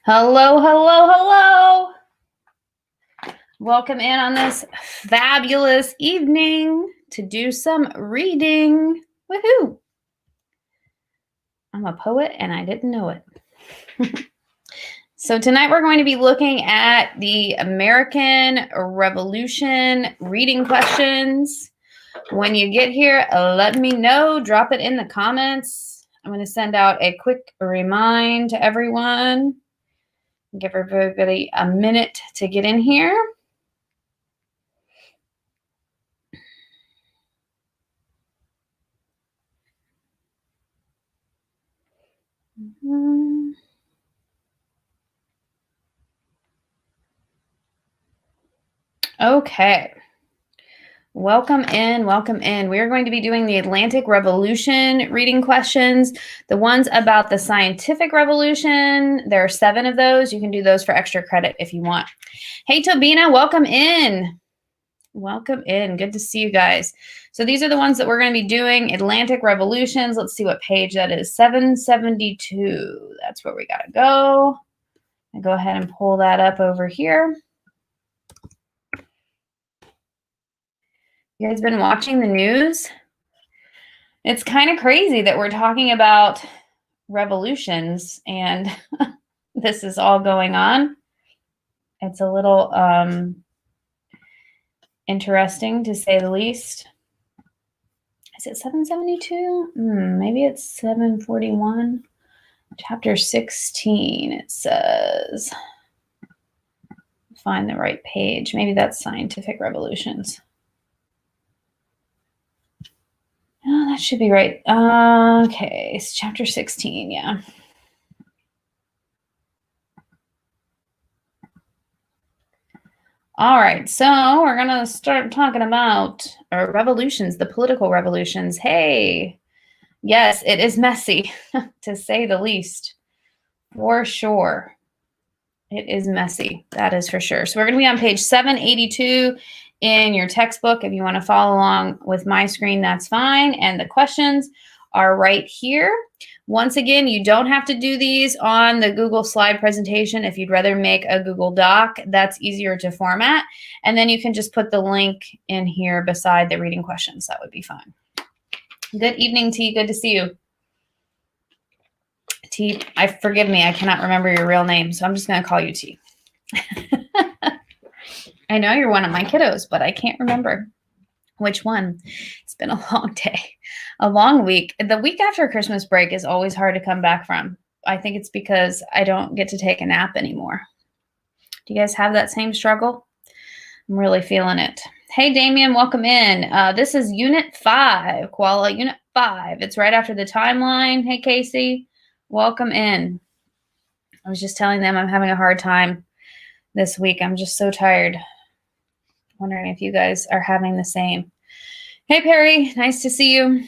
Hello, hello, hello. Welcome in on this fabulous evening to do some reading. Woohoo! I'm a poet and I didn't know it. So tonight we're going to be looking at the American Revolution reading questions. When you get here, let me know. Drop it in the comments. I'm going to send out a quick remind to everyone. Give everybody a minute to get in here. Okay. Welcome in, welcome in. We are going to be doing the Atlantic Revolution reading questions. The ones about the scientific revolution, there are 7 of those. You can do those for extra credit if you want. Hey, Tobina, welcome in. Welcome in. Good to see you guys. So these are the ones that we're going to be doing. Atlantic Revolutions. Let's see what page that is. 772. That's where we got to go. I'll go ahead and pull that up over here. You guys been watching the news? It's kind of crazy that we're talking about revolutions and this is all going on. It's a little interesting to say the least. Is it 772? Maybe it's 741. Chapter 16, it says. Find the right page. Maybe that's scientific revolutions. Oh, that should be right. Okay, it's chapter 16, yeah. All right, so we're going to start talking about revolutions, the political revolutions. Hey, yes, it is messy, to say the least, for sure. It is messy, that is for sure. So we're going to be on page 782 in your textbook. If you want to follow along with my screen, that's fine. And the questions are right here. Once again, you don't have to do these on the Google slide presentation. If you'd rather make a Google Doc, that's easier to format. And then you can just put the link in here beside the reading questions. That would be fine. Good evening, T. Good to see you. T, forgive me, I cannot remember your real name, so I'm just going to call you T. I know you're one of my kiddos, but I can't remember which one. It's been a long day, a long week. The week after Christmas break is always hard to come back from. I think it's because I don't get to take a nap anymore. Do you guys have that same struggle? I'm really feeling it. Hey, Damien, welcome in. This is Unit 5, Koala, Unit 5. It's right after the timeline. Hey, Casey, welcome in. I was just telling them I'm having a hard time this week. I'm just so tired. Wondering if you guys are having the same. Hey, Perry, nice to see you.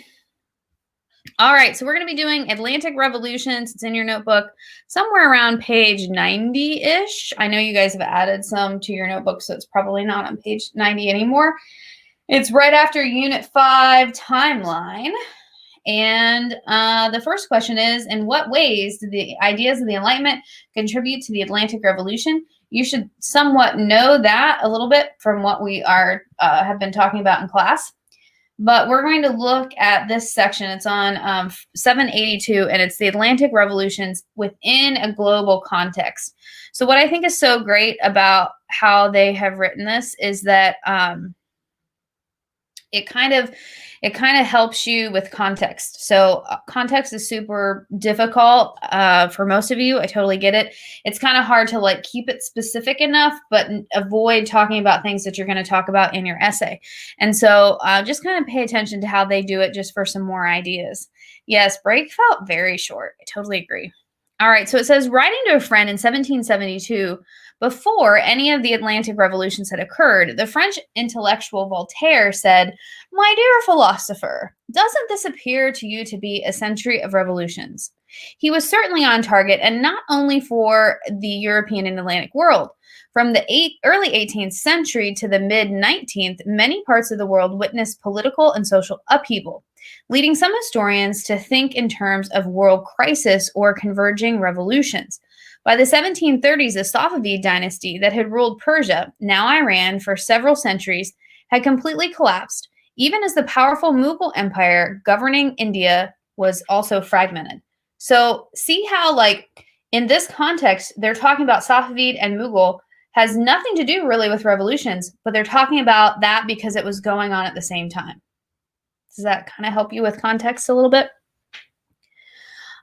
All right, so we're going to be doing Atlantic Revolutions. It's in your notebook somewhere around page 90-ish. I know you guys have added some to your notebook, so it's probably not on page 90 anymore. It's right after Unit 5 timeline. And the first question is, in what ways did the ideas of the Enlightenment contribute to the Atlantic Revolution? You should somewhat know that a little bit from what we have been talking about in class. But we're going to look at this section. It's on 782, and it's the Atlantic Revolutions within a global context. So what I think is so great about how they have written this is that it kind of helps you with context. So context is super difficult for most of you. I totally get it. It's kind of hard to like keep it specific enough, but avoid talking about things that you're going to talk about in your essay. And so just kind of pay attention to how they do it just for some more ideas. Yes, break felt very short. I totally agree. All right, so it says, writing to a friend in 1772, before any of the Atlantic revolutions had occurred, the French intellectual Voltaire said, "My dear philosopher, doesn't this appear to you to be a century of revolutions?" He was certainly on target, and not only for the European and Atlantic world. From the early 18th century to the mid-19th, many parts of the world witnessed political and social upheaval, leading some historians to think in terms of world crisis or converging revolutions. By the 1730s, the Safavid dynasty that had ruled Persia, now Iran, for several centuries had completely collapsed, even as the powerful Mughal Empire governing India was also fragmented. So see how, like, in this context, they're talking about Safavid and Mughal has nothing to do really with revolutions, but they're talking about that because it was going on at the same time. Does that kind of help you with context a little bit?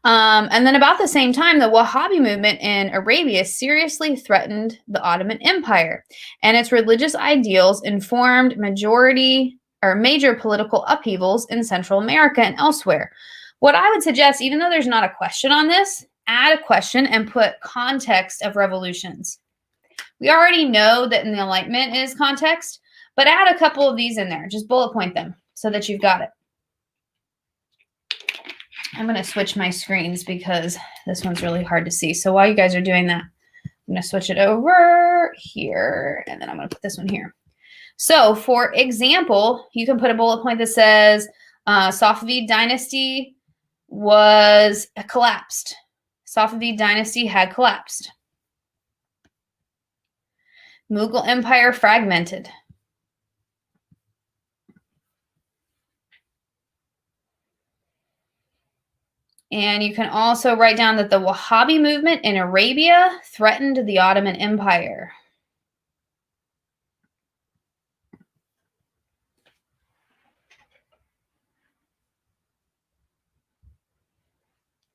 And then about the same time, the Wahhabi movement in Arabia seriously threatened the Ottoman Empire, and its religious ideals informed major political upheavals in Central America and elsewhere. What I would suggest, even though there's not a question on this, add a question and put context of revolutions. We already know that in the Enlightenment is context, but add a couple of these in there. Just bullet point them so that you've got it. I'm going to switch my screens because this one's really hard to see. So while you guys are doing that, I'm going to switch it over here, and then I'm going to put this one here. So for example, you can put a bullet point that says Safavid dynasty was collapsed. Safavid dynasty had collapsed. Mughal Empire fragmented. And you can also write down that the Wahhabi movement in Arabia threatened the Ottoman Empire.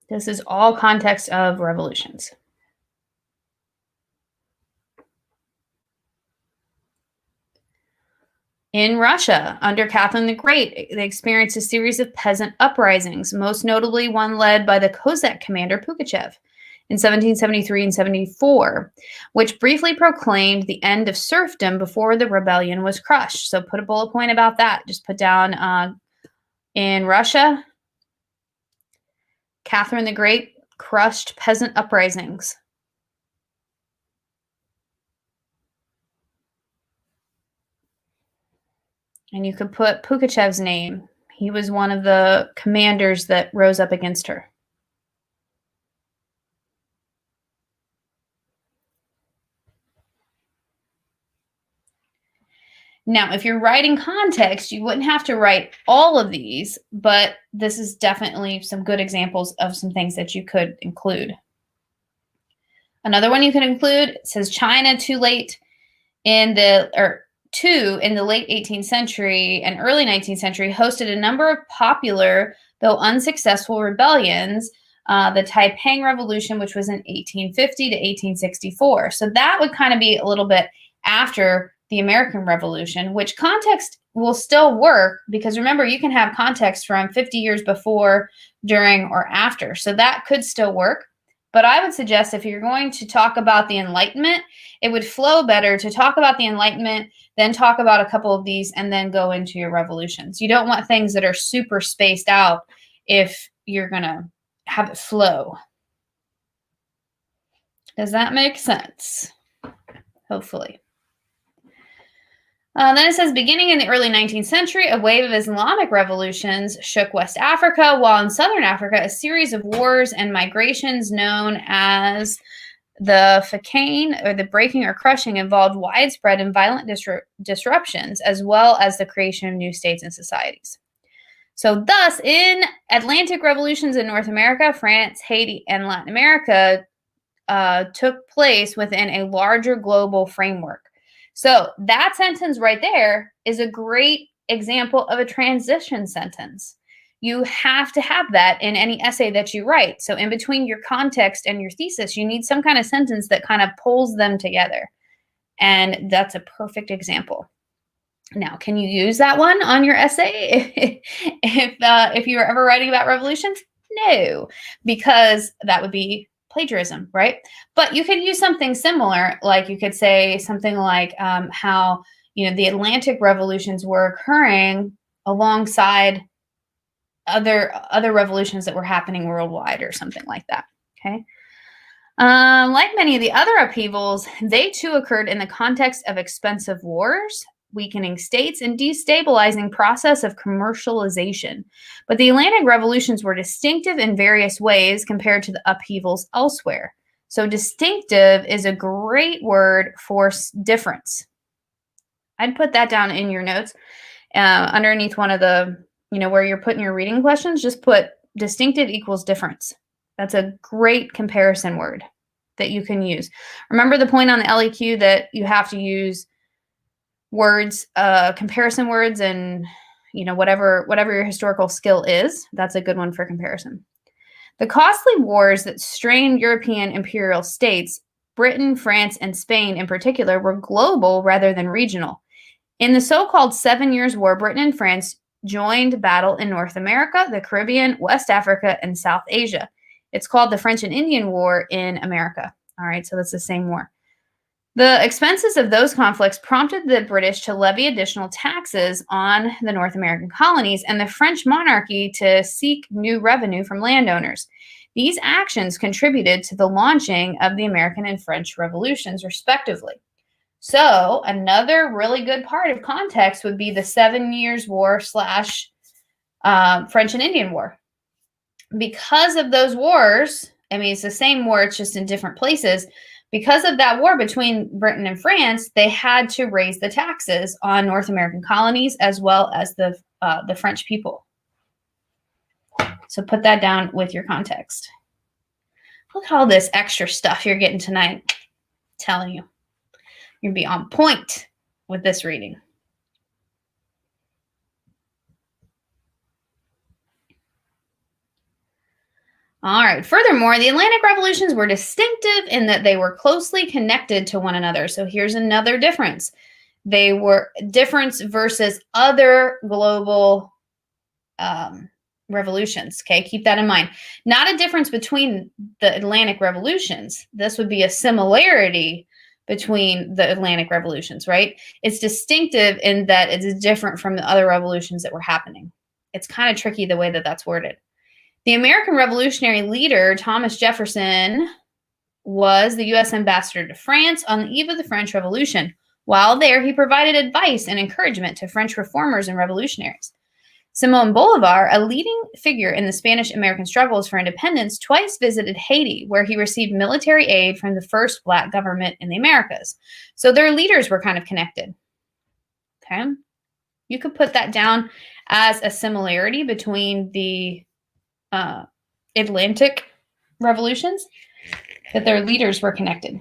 This is all context of revolutions. In Russia, under Catherine the Great, they experienced a series of peasant uprisings, most notably one led by the Cossack commander Pugachev in 1773 and 74, which briefly proclaimed the end of serfdom before the rebellion was crushed. So put a bullet point about that. Just put down in Russia, Catherine the Great crushed peasant uprisings. And you could put Pugachev's name. He was one of the commanders that rose up against her. Now, if you're writing context, you wouldn't have to write all of these, but this is definitely some good examples of some things that you could include. Another one you can include says China too late in the late 18th century and early 19th century hosted a number of popular, though unsuccessful, rebellions. The Taiping Revolution, which was in 1850 to 1864. So that would kind of be a little bit after the American Revolution, which context will still work because remember, you can have context from 50 years before, during, or after. So that could still work. But I would suggest if you're going to talk about the Enlightenment, it would flow better to talk about the Enlightenment, then talk about a couple of these, and then go into your revolutions. You don't want things that are super spaced out if you're going to have it flow. Does that make sense? Hopefully. Then it says, beginning in the early 19th century, a wave of Islamic revolutions shook West Africa, while in Southern Africa, a series of wars and migrations known as the Fakane, or the breaking or crushing, involved widespread and violent disruptions, as well as the creation of new states and societies. So thus, in Atlantic revolutions in North America, France, Haiti, and Latin America took place within a larger global framework. So that sentence right there is a great example of a transition sentence. You have to have that in any essay that you write. So in between your context and your thesis, you need some kind of sentence that kind of pulls them together. And that's a perfect example. Now, can you use that one on your essay if you were ever writing about revolutions? No, because that would be plagiarism, right? But you could use something similar, like you could say something like how the Atlantic revolutions were occurring alongside other revolutions that were happening worldwide, or something like that. Okay. Like many of the other upheavals, they too occurred in the context of expensive wars, weakening states, and destabilizing process of commercialization. But the Atlantic revolutions were distinctive in various ways compared to the upheavals elsewhere. So distinctive is a great word for difference. I'd put that down in your notes. Underneath one of the, where you're putting your reading questions, just put distinctive equals difference. That's a great comparison word that you can use. Remember the point on the LEQ that you have to use words, comparison words, and whatever your historical skill is. That's a good one for comparison. The costly wars that strained European imperial states, Britain, France, and Spain in particular, were global rather than regional. In the so-called 7 Years' War, Britain and France joined battle in North America, the Caribbean, West Africa, and South Asia. It's called the French and Indian War in America. All right, so that's the same war. The expenses of those conflicts prompted the British to levy additional taxes on the North American colonies and the French monarchy to seek new revenue from landowners. These actions contributed to the launching of the American and French revolutions, respectively. So another really good part of context would be the 7 Years' War / French and Indian War. Because of those wars, it's the same war, it's just in different places. Because of that war between Britain and France, they had to raise the taxes on North American colonies as well as the French people. So put that down with your context. Look at all this extra stuff you're getting tonight. I'm telling you. You're going to be on point with this reading. All right. Furthermore, the Atlantic revolutions were distinctive in that they were closely connected to one another. So here's another difference. They were difference versus other global revolutions. Okay, keep that in mind. Not a difference between the Atlantic revolutions. This would be a similarity between the Atlantic revolutions, right? It's distinctive in that it's different from the other revolutions that were happening. It's kind of tricky the way that that's worded. The American revolutionary leader, Thomas Jefferson, was the U.S. ambassador to France on the eve of the French Revolution. While there, he provided advice and encouragement to French reformers and revolutionaries. Simón Bolívar, a leading figure in the Spanish-American struggles for independence, twice visited Haiti, where he received military aid from the first Black government in the Americas. So their leaders were kind of connected. Okay, you could put that down as a similarity between the Atlantic revolutions, that their leaders were connected.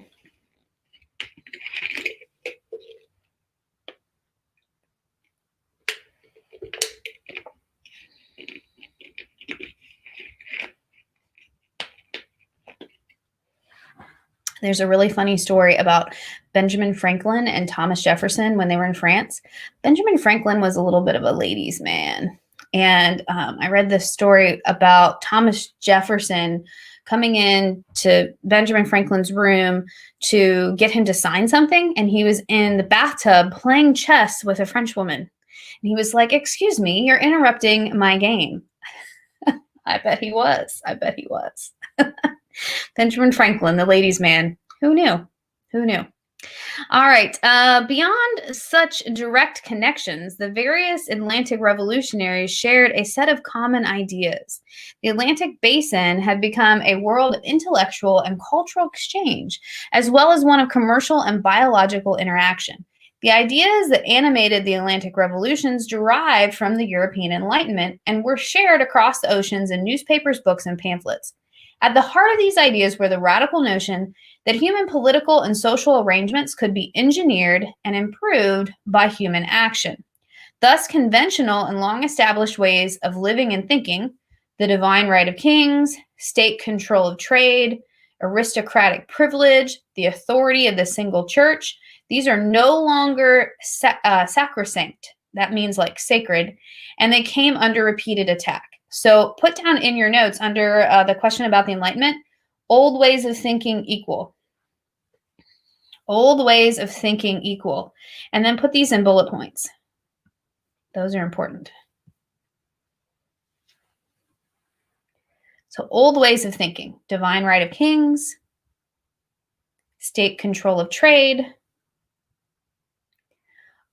There's a really funny story about Benjamin Franklin and Thomas Jefferson when they were in France. Benjamin Franklin was a little bit of a ladies' man. And I read this story about Thomas Jefferson coming in to Benjamin Franklin's room to get him to sign something. And he was in the bathtub playing chess with a French woman. And he was like, "Excuse me, you're interrupting my game." I bet he was. Benjamin Franklin, the ladies' man. Who knew? All right. Beyond such direct connections, the various Atlantic revolutionaries shared a set of common ideas. The Atlantic Basin had become a world of intellectual and cultural exchange, as well as one of commercial and biological interaction. The ideas that animated the Atlantic revolutions derived from the European Enlightenment and were shared across the oceans in newspapers, books, and pamphlets. At the heart of these ideas were the radical notion that human political and social arrangements could be engineered and improved by human action. Thus, conventional and long-established ways of living and thinking, the divine right of kings, state control of trade, aristocratic privilege, the authority of the single church, these are no longer sacrosanct. That means like sacred, and they came under repeated attack. So put down in your notes under the question about the Enlightenment, old ways of thinking equal. Old ways of thinking equal. And then put these in bullet points. Those are important. So old ways of thinking, divine right of kings, state control of trade,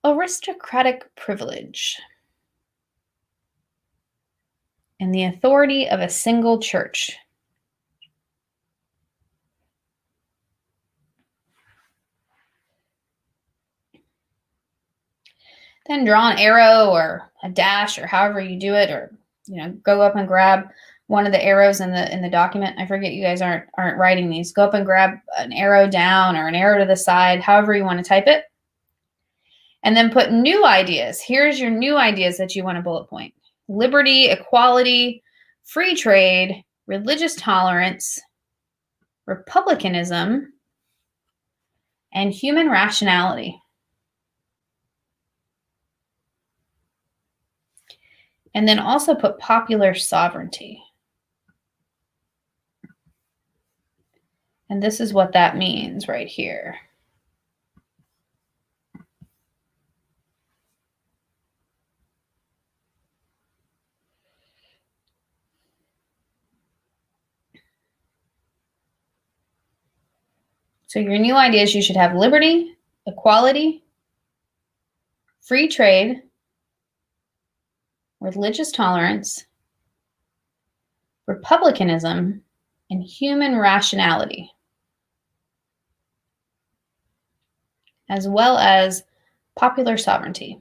aristocratic privilege, and the authority of a single church. Then draw an arrow or a dash or however you do it, or go up and grab one of the arrows in the document. I forget, you guys aren't writing these. Go up and grab an arrow down or an arrow to the side, however you want to type it. And then put new ideas. Here's your new ideas that you want to bullet point. Liberty, equality, free trade, religious tolerance, republicanism, and human rationality. And then also put popular sovereignty. And this is what that means right here. So your new ideas, you should have liberty, equality, free trade, religious tolerance, republicanism, and human rationality, as well as popular sovereignty.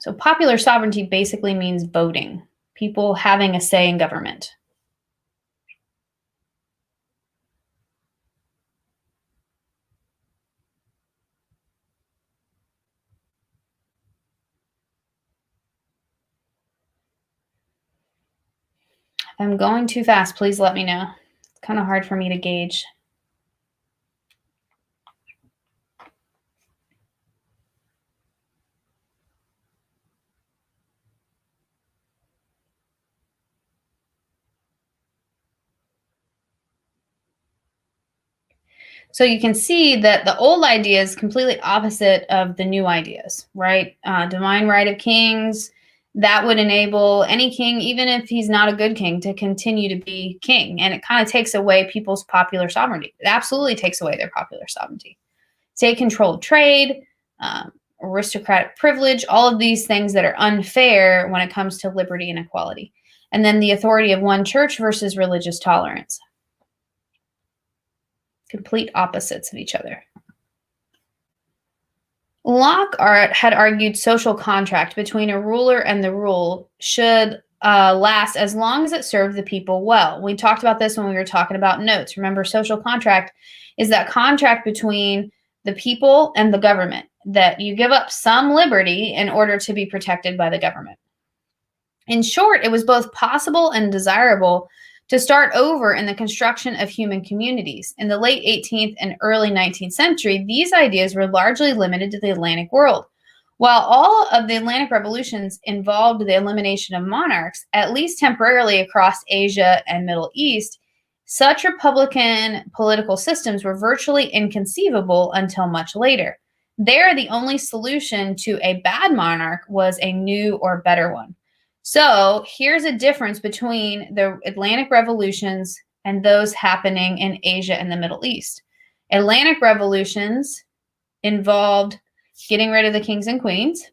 So popular sovereignty basically means voting, people having a say in government. If I'm going too fast, please let me know. It's kind of hard for me to gauge. So you can see that the old idea is completely opposite of the new ideas, right? Divine right of kings, that would enable any king, even if he's not a good king, to continue to be king. And it kind of takes away people's popular sovereignty. It absolutely takes away their popular sovereignty. Take control of trade, aristocratic privilege, all of these things that are unfair when it comes to liberty and equality. And then the authority of one church versus religious tolerance. Complete opposites of each other. Locke had argued social contract between a ruler and the rule should last as long as it served the people well. We talked about this when we were talking about notes. Remember, social contract is that contract between the people and the government, that you give up some liberty in order to be protected by the government. In short, it was both possible and desirable to start over in the construction of human communities. In the late 18th and early 19th century, these ideas were largely limited to the Atlantic world. While all of the Atlantic revolutions involved the elimination of monarchs, at least temporarily across Asia and Middle East, such republican political systems were virtually inconceivable until much later. There, the only solution to a bad monarch was a new or better one. So here's a difference between the Atlantic revolutions and those happening in Asia and the Middle East. Atlantic revolutions involved getting rid of the kings and queens.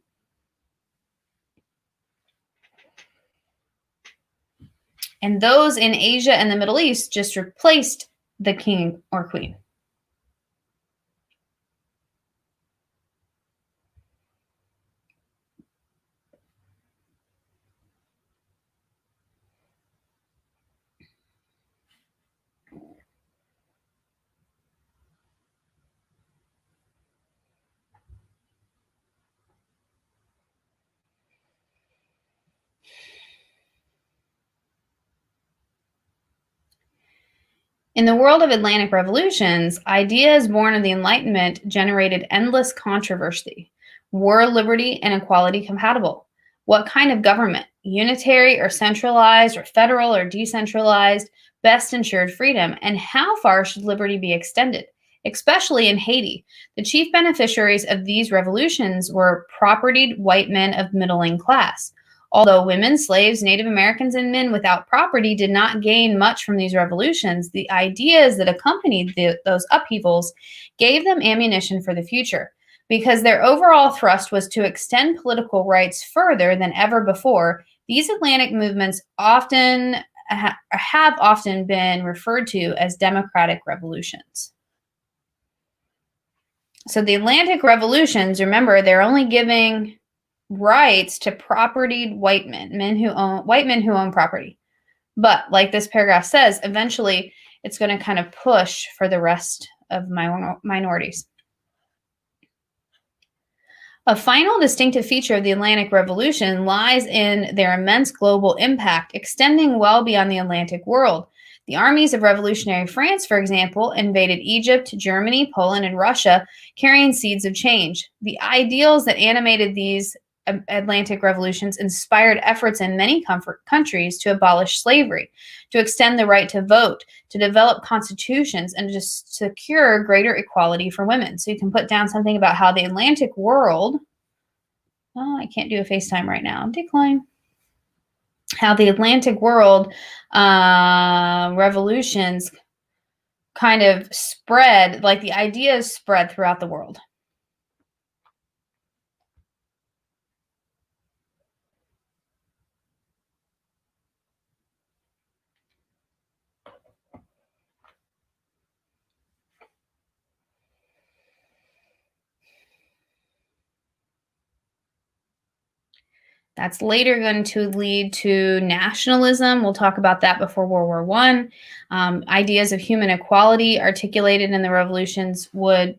And those in Asia and the Middle East just replaced the king or queen. In the world of Atlantic revolutions, ideas born of the Enlightenment generated endless controversy. Were liberty and equality compatible? What kind of government, unitary or centralized or federal or decentralized, best ensured freedom? And how far should liberty be extended? Especially in Haiti, the chief beneficiaries of these revolutions were propertied white men of middling class. Although women, slaves, Native Americans, and men without property did not gain much from these revolutions, the ideas that accompanied those upheavals gave them ammunition for the future, because their overall thrust was to extend political rights further than ever before. These Atlantic movements have often been referred to as democratic revolutions. So the Atlantic revolutions, remember, they're only giving rights to propertied white men, white men who own property. But like this paragraph says, eventually it's going to kind of push for the rest of minorities. A final distinctive feature of the Atlantic Revolution lies in their immense global impact, extending well beyond the Atlantic world. The armies of revolutionary France, for example, invaded Egypt, Germany, Poland, and Russia, carrying seeds of change. The ideals that animated these Atlantic revolutions inspired efforts in many countries to abolish slavery, to extend the right to vote, to develop constitutions, and to secure greater equality for women. So you can put down something about how the Atlantic world, oh, I can't do a FaceTime right now, decline. How the Atlantic world revolutions kind of spread, like the ideas spread throughout the world. That's later going to lead to nationalism. We'll talk about that before World War I. Ideas of human equality articulated in the revolutions would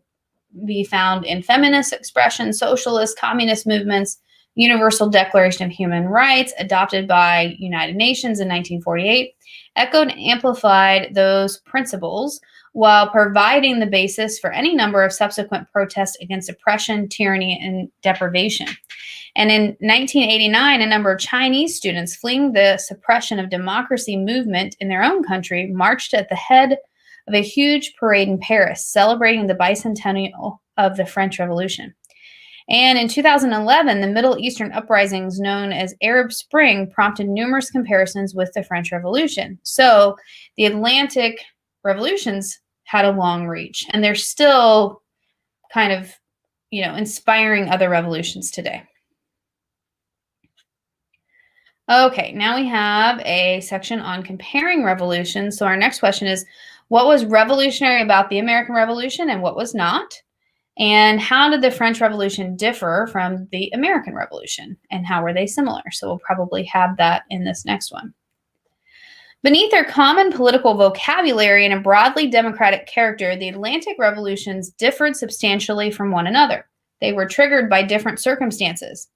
be found in feminist expression, socialist, communist movements, Universal Declaration of Human Rights, adopted by United Nations in 1948, echoed and amplified those principles while providing the basis for any number of subsequent protests against oppression, tyranny, and deprivation. And in 1989, a number of Chinese students fleeing the suppression of democracy movement in their own country marched at the head of a huge parade in Paris, celebrating the bicentennial of the French Revolution. And in 2011, the Middle Eastern uprisings known as Arab Spring prompted numerous comparisons with the French Revolution. So the Atlantic revolutions had a long reach, and they're still kind of, inspiring other revolutions today. Okay, now we have a section on comparing revolutions. So our next question is, what was revolutionary about the American Revolution and what was not? And how did the French Revolution differ from the American Revolution? And how were they similar? So we'll probably have that in this next one. Beneath their common political vocabulary and a broadly democratic character, the Atlantic revolutions differed substantially from one another. They were triggered by different circumstances,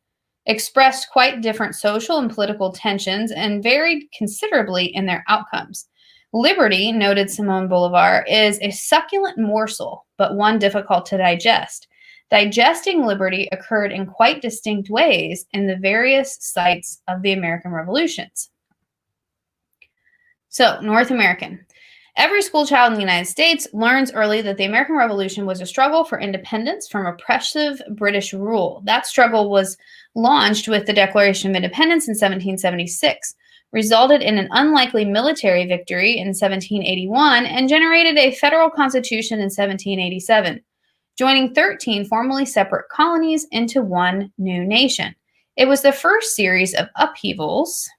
expressed quite different social and political tensions, and varied considerably in their outcomes. Liberty, noted Simone Bolivar, is a succulent morsel, but one difficult to digest. Digesting liberty occurred in quite distinct ways in the various sites of the American revolutions. So, North American. Every school child in the United States learns early that the American Revolution was a struggle for independence from oppressive British rule. That struggle was launched with the Declaration of Independence in 1776, resulted in an unlikely military victory in 1781, and generated a federal constitution in 1787, joining 13 formerly separate colonies into one new nation. It was the first series of upheavals,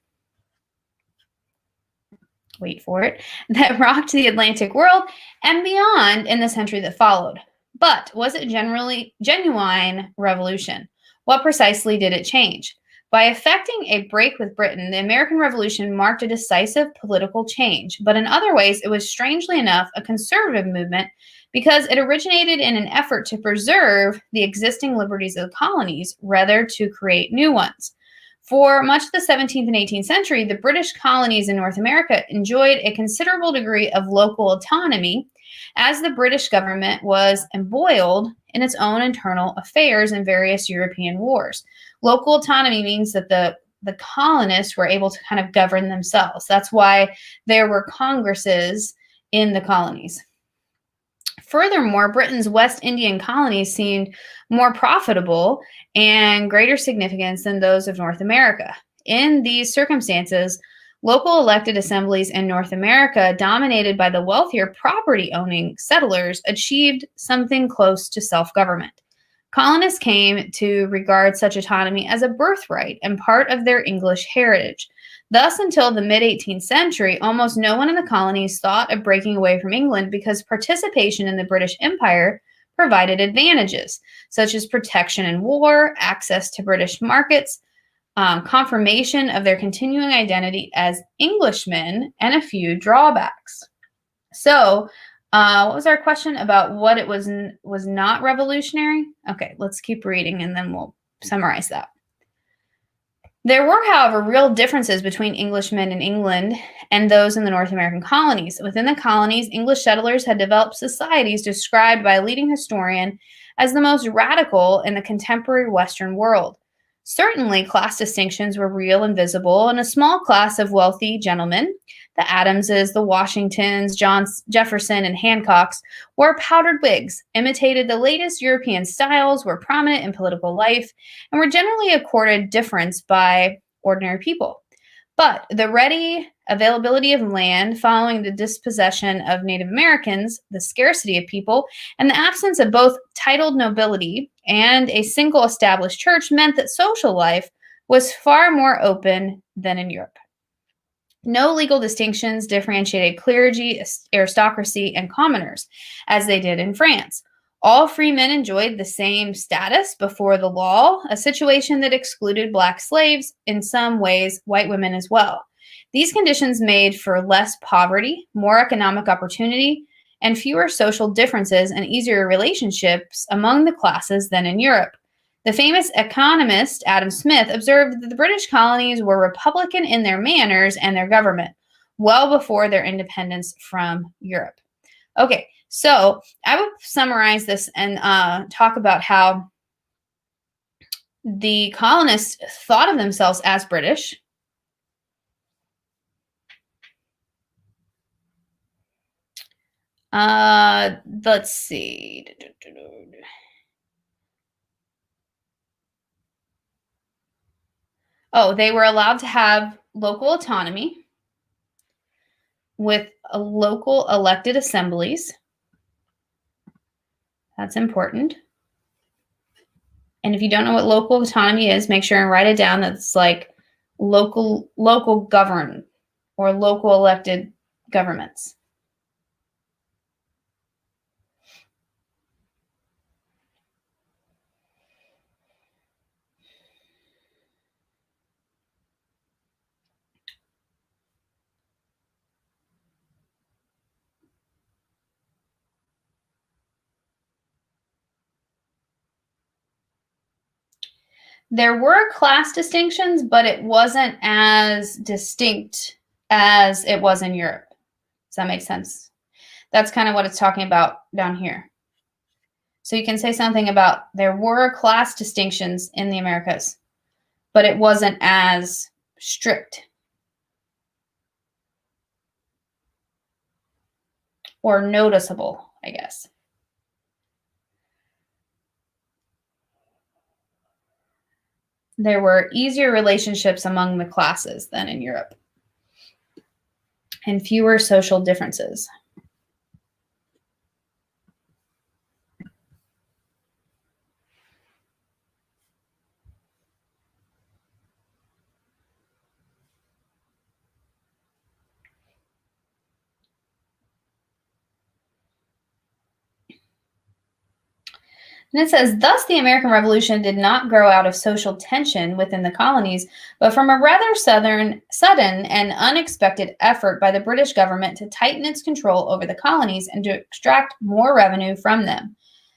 wait for it, that rocked the Atlantic world and beyond in the century that followed. But was it genuine revolution? What precisely did it change? By effecting a break with Britain, the American Revolution marked a decisive political change, but in other ways, it was strangely enough a conservative movement because it originated in an effort to preserve the existing liberties of the colonies rather to create new ones. For much of the 17th and 18th century, the British colonies in North America enjoyed a considerable degree of local autonomy, as the British government was embroiled in its own internal affairs in various European wars. Local autonomy means that the colonists were able to kind of govern themselves. That's why there were congresses in the colonies. Furthermore, Britain's West Indian colonies seemed more profitable and greater significance than those of North America. In these circumstances, local elected assemblies in North America, dominated by the wealthier property-owning settlers, achieved something close to self-government. Colonists came to regard such autonomy as a birthright and part of their English heritage. Thus, until the mid-18th century, almost no one in the colonies thought of breaking away from England because participation in the British Empire provided advantages, such as protection in war, access to British markets, confirmation of their continuing identity as Englishmen, and a few drawbacks. So, what was our question about what it was not revolutionary? Okay, let's keep reading and then we'll summarize that. There were, however, real differences between Englishmen in England and those in the North American colonies. Within the colonies, English settlers had developed societies described by a leading historian as the most radical in the contemporary Western world. Certainly, class distinctions were real and visible, and a small class of wealthy gentlemen, the Adamses, the Washingtons, Jefferson, and Hancocks, wore powdered wigs, imitated the latest European styles, were prominent in political life, and were generally accorded deference by ordinary people. But the ready availability of land following the dispossession of Native Americans, the scarcity of people, and the absence of both titled nobility and a single established church meant that social life was far more open than in Europe. No legal distinctions differentiated clergy, aristocracy, and commoners, as they did in France. All free men enjoyed the same status before the law, a situation that excluded black slaves, in some ways, white women as well. These conditions made for less poverty, more economic opportunity, and fewer social differences and easier relationships among the classes than in Europe. The famous economist Adam Smith observed that the British colonies were republican in their manners and their government, well before their independence from Europe. Okay, so I would summarize this and talk about how the colonists thought of themselves as British. Let's see. Oh, they were allowed to have local autonomy with local elected assemblies. That's important. And if you don't know what local autonomy is, make sure and write it down. That's like local govern or local elected governments. There were class distinctions, but it wasn't as distinct as it was in Europe. Does that make sense? That's kind of what it's talking about down here. So you can say something about there were class distinctions in the Americas, but it wasn't as strict or noticeable, I guess. There were easier relationships among the classes than in Europe, and fewer social differences. And it says, thus the American Revolution did not grow out of social tension within the colonies, but from a rather sudden and unexpected effort by the British government to tighten its control over the colonies and to extract more revenue from them.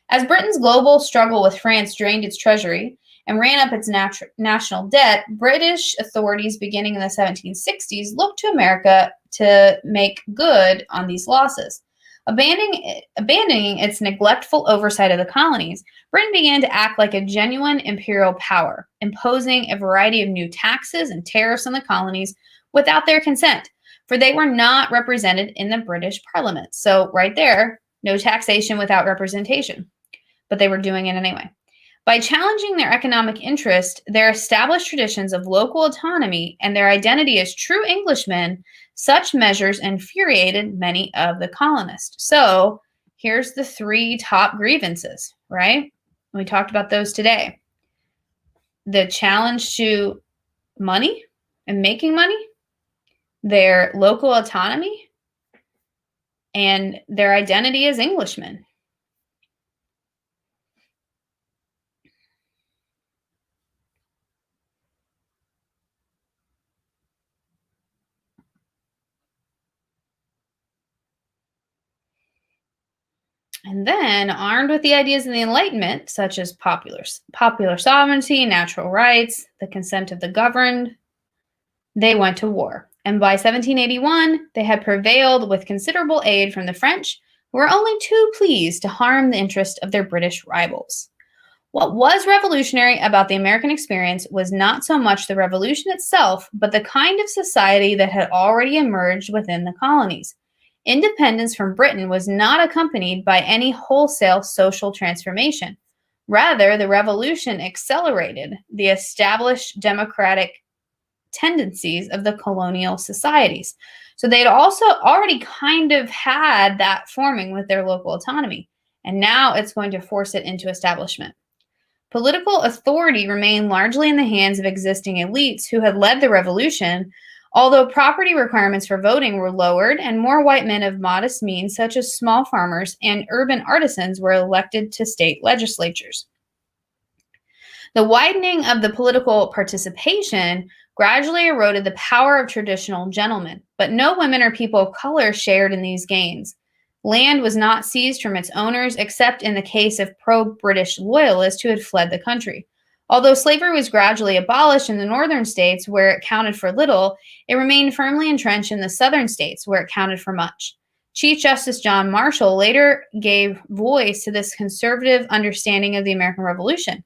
As Britain's global struggle with France drained its treasury and ran up its national debt, British authorities beginning in the 1760s looked to America to make good on these losses. Abandoning its neglectful oversight of the colonies, Britain began to act like a genuine imperial power, imposing a variety of new taxes and tariffs on the colonies without their consent, for they were not represented in the British Parliament. So right there, no taxation without representation, but they were doing it anyway. By challenging their economic interest, their established traditions of local autonomy, and their identity as true Englishmen, such measures infuriated many of the colonists. So here's the 3 top grievances, right? We talked about those today. The challenge to money and making money, their local autonomy, and their identity as Englishmen. And then, armed with the ideas of the Enlightenment, such as popular sovereignty, natural rights, the consent of the governed, they went to war. And by 1781, they had prevailed with considerable aid from the French, who were only too pleased to harm the interest of their British rivals. What was revolutionary about the American experience was not so much the revolution itself, but the kind of society that had already emerged within the colonies. Independence from Britain was not accompanied by any wholesale social transformation. Rather, the revolution accelerated the established democratic tendencies of the colonial societies. So they'd also already kind of had that forming with their local autonomy, and now it's going to force it into establishment. Political authority remained largely in the hands of existing elites who had led the revolution, although property requirements for voting were lowered and more white men of modest means, such as small farmers and urban artisans, were elected to state legislatures. The widening of the political participation gradually eroded the power of traditional gentlemen, but no women or people of color shared in these gains. Land was not seized from its owners, except in the case of pro-British loyalists who had fled the country. Although slavery was gradually abolished in the northern states, where it counted for little, it remained firmly entrenched in the southern states, where it counted for much. Chief Justice John Marshall later gave voice to this conservative understanding of the American Revolution.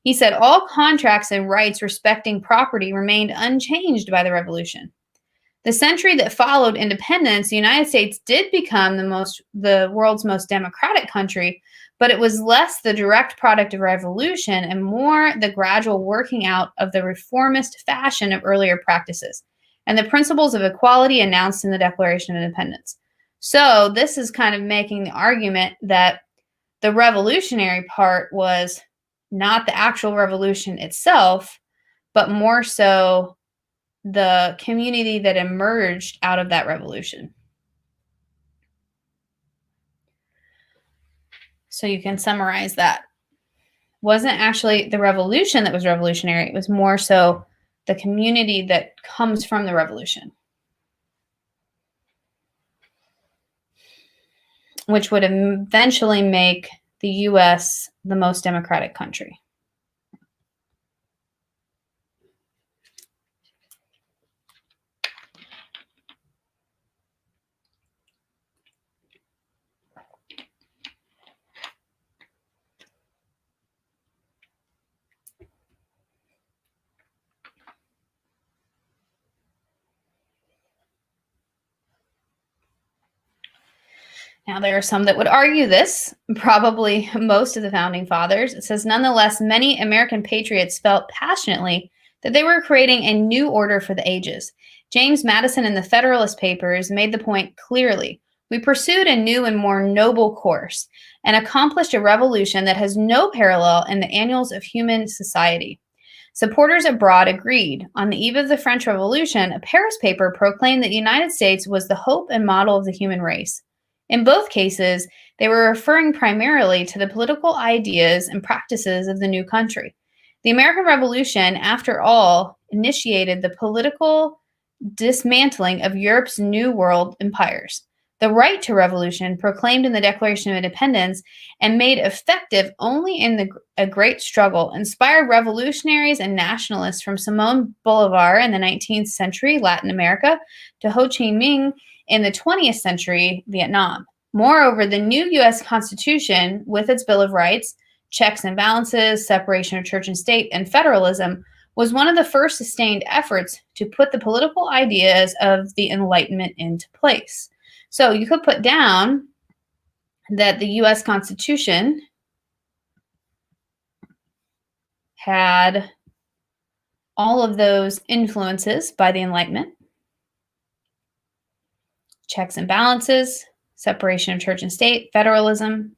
He said all contracts and rights respecting property remained unchanged by the Revolution. The century that followed independence, the United States did become the world's most democratic country, but it was less the direct product of revolution and more the gradual working out of the reformist fashion of earlier practices and the principles of equality announced in the Declaration of Independence. So this is kind of making the argument that the revolutionary part was not the actual revolution itself, but more so the community that emerged out of that revolution. So you can summarize that. Wasn't actually the revolution that was revolutionary, it was more so the community that comes from the revolution, which would eventually make the U.S. the most democratic country. Now, there are some that would argue this, probably most of the founding fathers. It says, nonetheless, many American patriots felt passionately that they were creating a new order for the ages. James Madison in the Federalist Papers made the point clearly. We pursued a new and more noble course and accomplished a revolution that has no parallel in the annals of human society. Supporters abroad agreed. On the eve of the French Revolution, a Paris paper proclaimed that the United States was the hope and model of the human race. In both cases, they were referring primarily to the political ideas and practices of the new country. The American Revolution, after all, initiated the political dismantling of Europe's New World empires. The right to revolution, proclaimed in the Declaration of Independence and made effective only in a great struggle, inspired revolutionaries and nationalists from Simon Bolivar in the 19th century Latin America to Ho Chi Minh in the 20th century Vietnam. Moreover, the new U.S. Constitution, with its Bill of Rights, checks and balances, separation of church and state, and federalism, was one of the first sustained efforts to put the political ideas of the Enlightenment into place. So you could put down that the U.S. Constitution had all of those influences by the Enlightenment. Checks and balances, separation of church and state, federalism.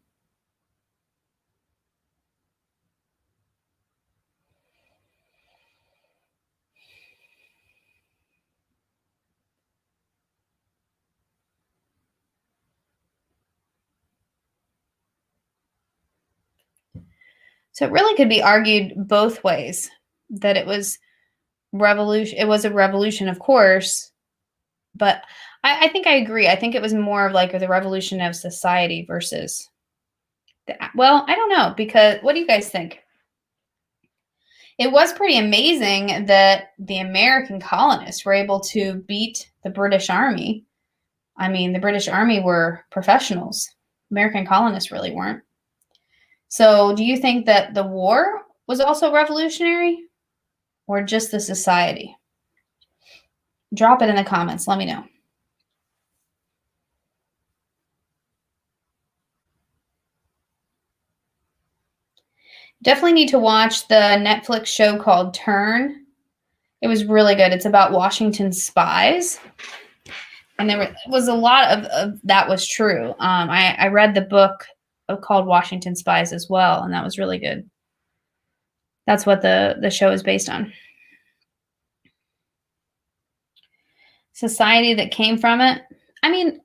So it really could be argued both ways, that it was revolution. It was a revolution, of course, but I think I agree. I think it was more of like the revolution of society versus Well, I don't know, because what do you guys think? It was pretty amazing that the American colonists were able to beat the British Army. I mean, the British Army were professionals. American colonists really weren't. So, do you think that the war was also revolutionary or just the society? Drop it in the comments. Let me know. Definitely need to watch the Netflix show called Turn. It was really good. It's about Washington spies. And was a lot of that was true. I read the book called Washington Spies as well, and that was really good. That's what the show is based on. Society that came from it. I mean,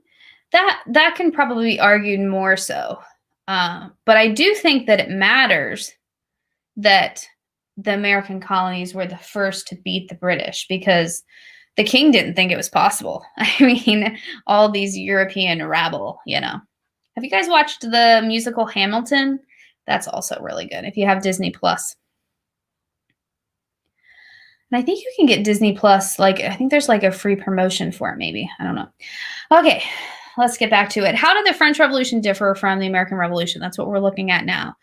that can probably be argued more so, but I do think that it matters that the American colonies were the first to beat the British because the king didn't think it was possible. I mean, all these European rabble, you know. Have you guys watched the musical Hamilton? That's also really good if you have Disney Plus. And I think you can get Disney Plus, like, I think there's like a free promotion for it, maybe. I don't know. Okay, let's get back to it. How did the French Revolution differ from the American Revolution? That's what we're looking at now.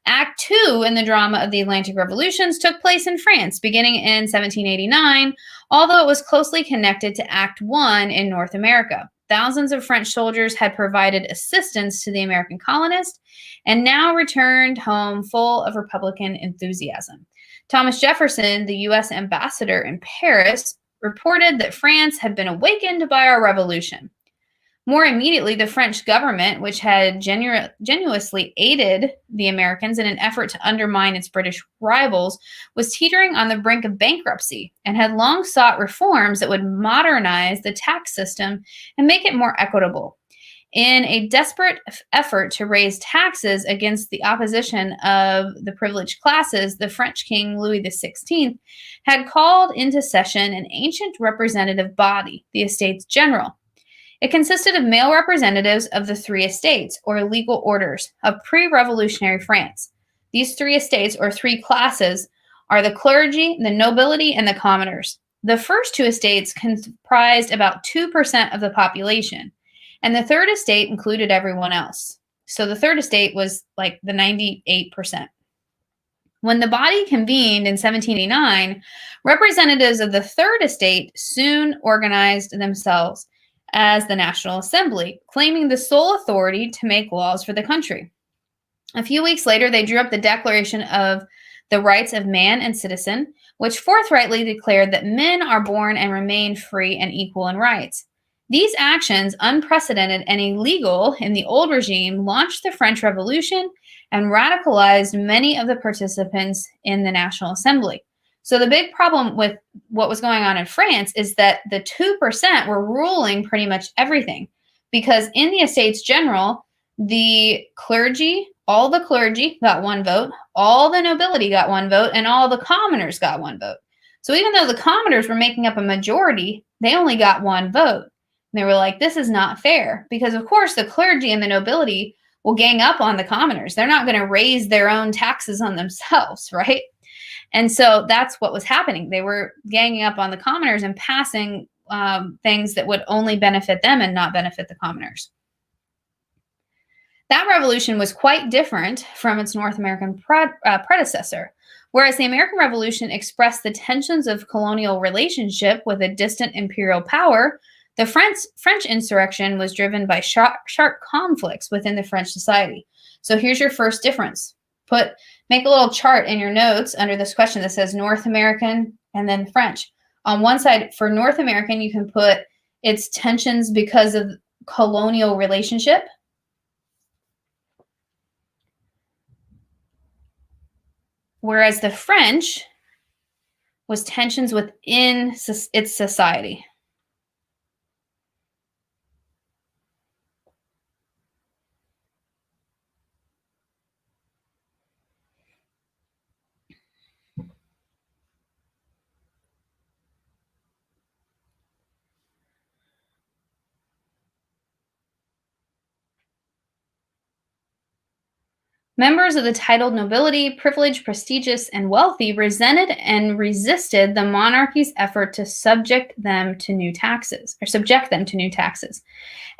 Act 2 in the drama of the Atlantic Revolutions took place in France, beginning in 1789, although it was closely connected to Act 1 in North America. Thousands of French soldiers had provided assistance to the American colonists and now returned home full of Republican enthusiasm. Thomas Jefferson, the U.S. ambassador in Paris, reported that France had been awakened by our revolution. More immediately, the French government, which had genuinely aided the Americans in an effort to undermine its British rivals, was teetering on the brink of bankruptcy and had long sought reforms that would modernize the tax system and make it more equitable. In a desperate effort to raise taxes against the opposition of the privileged classes, the French king Louis XVI had called into session an ancient representative body, the Estates General. It consisted of male representatives of the three estates, or legal orders, of pre-revolutionary France. These three estates, or three classes, are the clergy, the nobility, and the commoners. The first two estates comprised about 2% of the population, and the third estate included everyone else. So the third estate was like the 98%. When the body convened in 1789, representatives of the third estate soon organized themselves as the National Assembly, claiming the sole authority to make laws for the country. A few weeks later, they drew up the Declaration of the Rights of Man and Citizen, which forthrightly declared that men are born and remain free and equal in rights. These actions, unprecedented and illegal in the old regime, launched the French Revolution and radicalized many of the participants in the National Assembly. So the big problem with what was going on in France is that the 2% were ruling pretty much everything, because in the Estates General, the clergy, all the clergy got one vote, all the nobility got one vote, and all the commoners got one vote. So even though the commoners were making up a majority, they only got one vote. And they were like, this is not fair, because of course the clergy and the nobility will gang up on the commoners. They're not going to raise their own taxes on themselves, right? And so that's what was happening. They were ganging up on the commoners and passing things that would only benefit them and not benefit the commoners. That revolution was quite different from its North American predecessor. Whereas the American Revolution expressed the tensions of colonial relationship with a distant imperial power, the French insurrection was driven by sharp conflicts within the French society. So here's your first difference. Make a little chart in your notes under this question that says North American and then French. On one side, for North American, you can put its tensions because of colonial relationship. Whereas the French was tensions within its society. Members of the titled nobility, privileged, prestigious, and wealthy, resented and resisted the monarchy's effort to subject them to new taxes.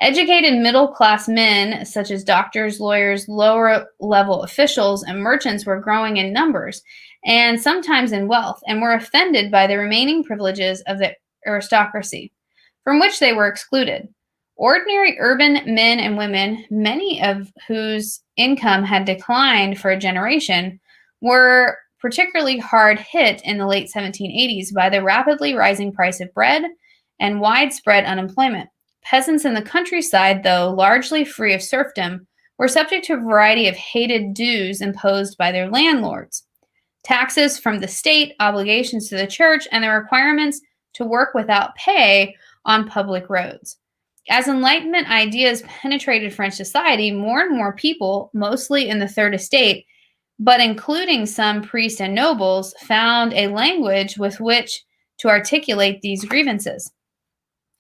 Educated middle-class men, such as doctors, lawyers, lower-level officials, and merchants, were growing in numbers and sometimes in wealth, and were offended by the remaining privileges of the aristocracy, from which they were excluded. Ordinary urban men and women, many of whose income had declined for a generation, were particularly hard hit in the late 1780s by the rapidly rising price of bread and widespread unemployment. Peasants in the countryside, though largely free of serfdom, were subject to a variety of hated dues imposed by their landlords. Taxes from the state, obligations to the church, and the requirements to work without pay on public roads. As Enlightenment ideas penetrated French society, more and more people, mostly in the Third Estate, but including some priests and nobles, found a language with which to articulate these grievances.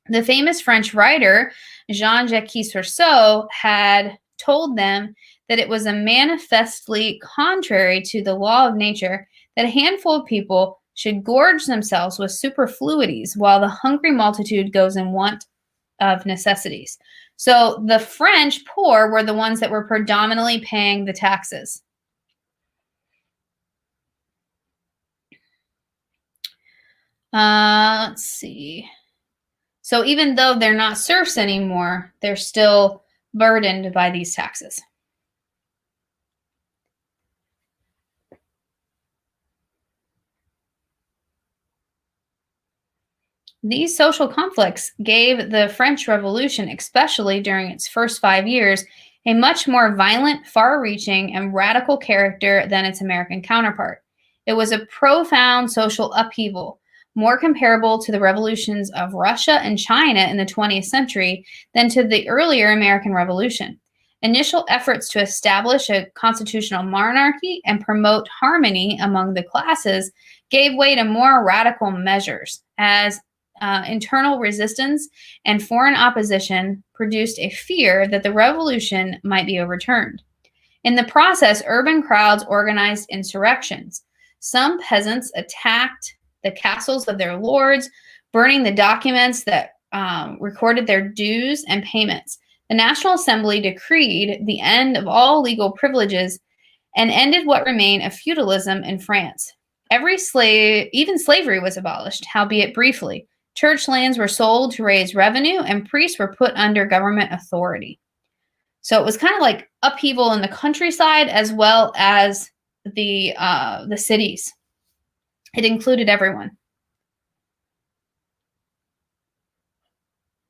The famous French writer Jean-Jacques Rousseau had told them that it was a manifestly contrary to the law of nature that a handful of people should gorge themselves with superfluities while the hungry multitude goes in want of necessities. So the French poor were the ones that were predominantly paying the taxes. Let's see. So even though they're not serfs anymore, they're still burdened by these taxes. These social conflicts gave the French Revolution, especially during its first 5 years, a much more violent, far-reaching, and radical character than its American counterpart. It was a profound social upheaval, more comparable to the revolutions of Russia and China in the 20th century than to the earlier American Revolution. Initial efforts to establish a constitutional monarchy and promote harmony among the classes gave way to more radical measures, as internal resistance and foreign opposition produced a fear that the revolution might be overturned. In the process, urban crowds organized insurrections. Some peasants attacked the castles of their lords, burning the documents that recorded their dues and payments. The National Assembly decreed the end of all legal privileges and ended what remained of feudalism in France. Even slavery was abolished, howbeit briefly. Church lands were sold to raise revenue, and priests were put under government authority. So it was kind of like upheaval in the countryside as well as the cities. It included everyone.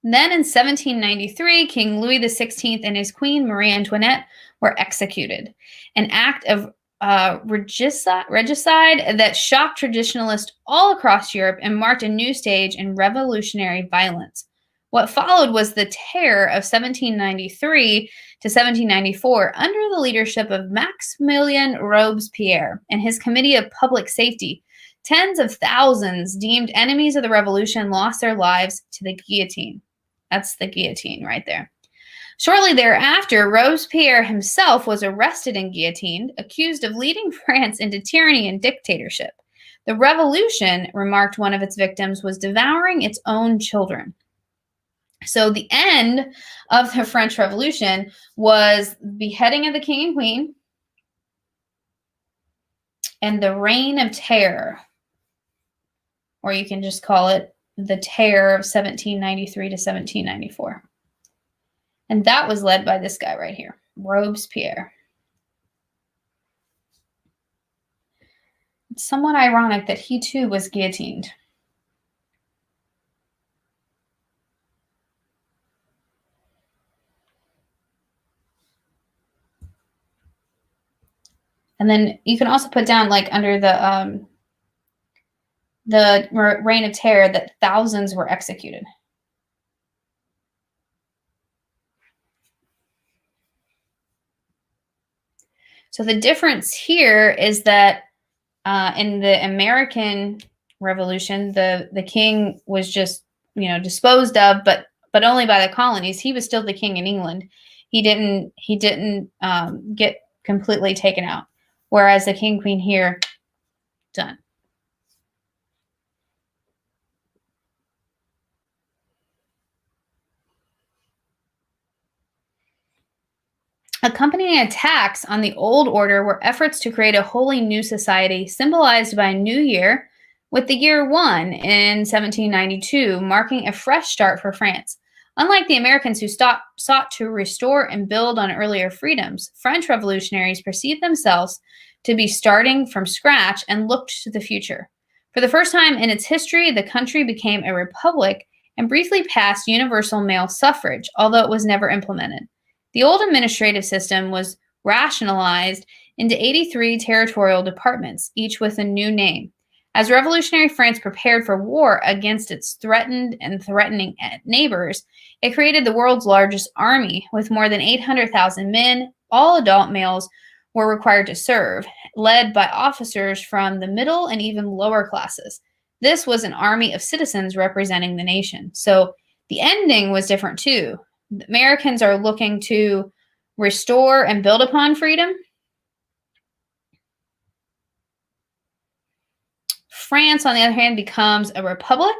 Then in 1793, King Louis XVI and his queen Marie Antoinette were executed, an act of regicide that shocked traditionalists all across Europe and marked a new stage in revolutionary violence. What followed was the terror of 1793 to 1794 under the leadership of Maximilien Robespierre and his Committee of Public Safety. Tens of thousands deemed enemies of the revolution lost their lives to the guillotine. That's the guillotine right there. Shortly thereafter, Robespierre himself was arrested and guillotined, accused of leading France into tyranny and dictatorship. The revolution, remarked one of its victims, was devouring its own children. So the end of the French Revolution was beheading of the king and queen and the Reign of Terror, or you can just call it the Terror of 1793 to 1794. And that was led by this guy right here, Robespierre. It's somewhat ironic that he too was guillotined. And then you can also put down, like, under the Reign of Terror, that thousands were executed. So the difference here is that in the American Revolution, the king was just, disposed of, but only by the colonies. He was still the king in England. He didn't get completely taken out. Whereas the king, queen here, done. Accompanying attacks on the old order were efforts to create a wholly new society, symbolized by a new year, with the year one in 1792 marking a fresh start for France. Unlike the Americans who sought to restore and build on earlier freedoms, French revolutionaries perceived themselves to be starting from scratch and looked to the future. For the first time in its history, the country became a republic and briefly passed universal male suffrage, although it was never implemented. The old administrative system was rationalized into 83 territorial departments, each with a new name. As revolutionary France prepared for war against its threatened and threatening neighbors, it created the world's largest army with more than 800,000 men. All adult males were required to serve, led by officers from the middle and even lower classes. This was an army of citizens representing the nation. So the ending was different too. The Americans are looking to restore and build upon freedom. France, on the other hand, becomes a republic.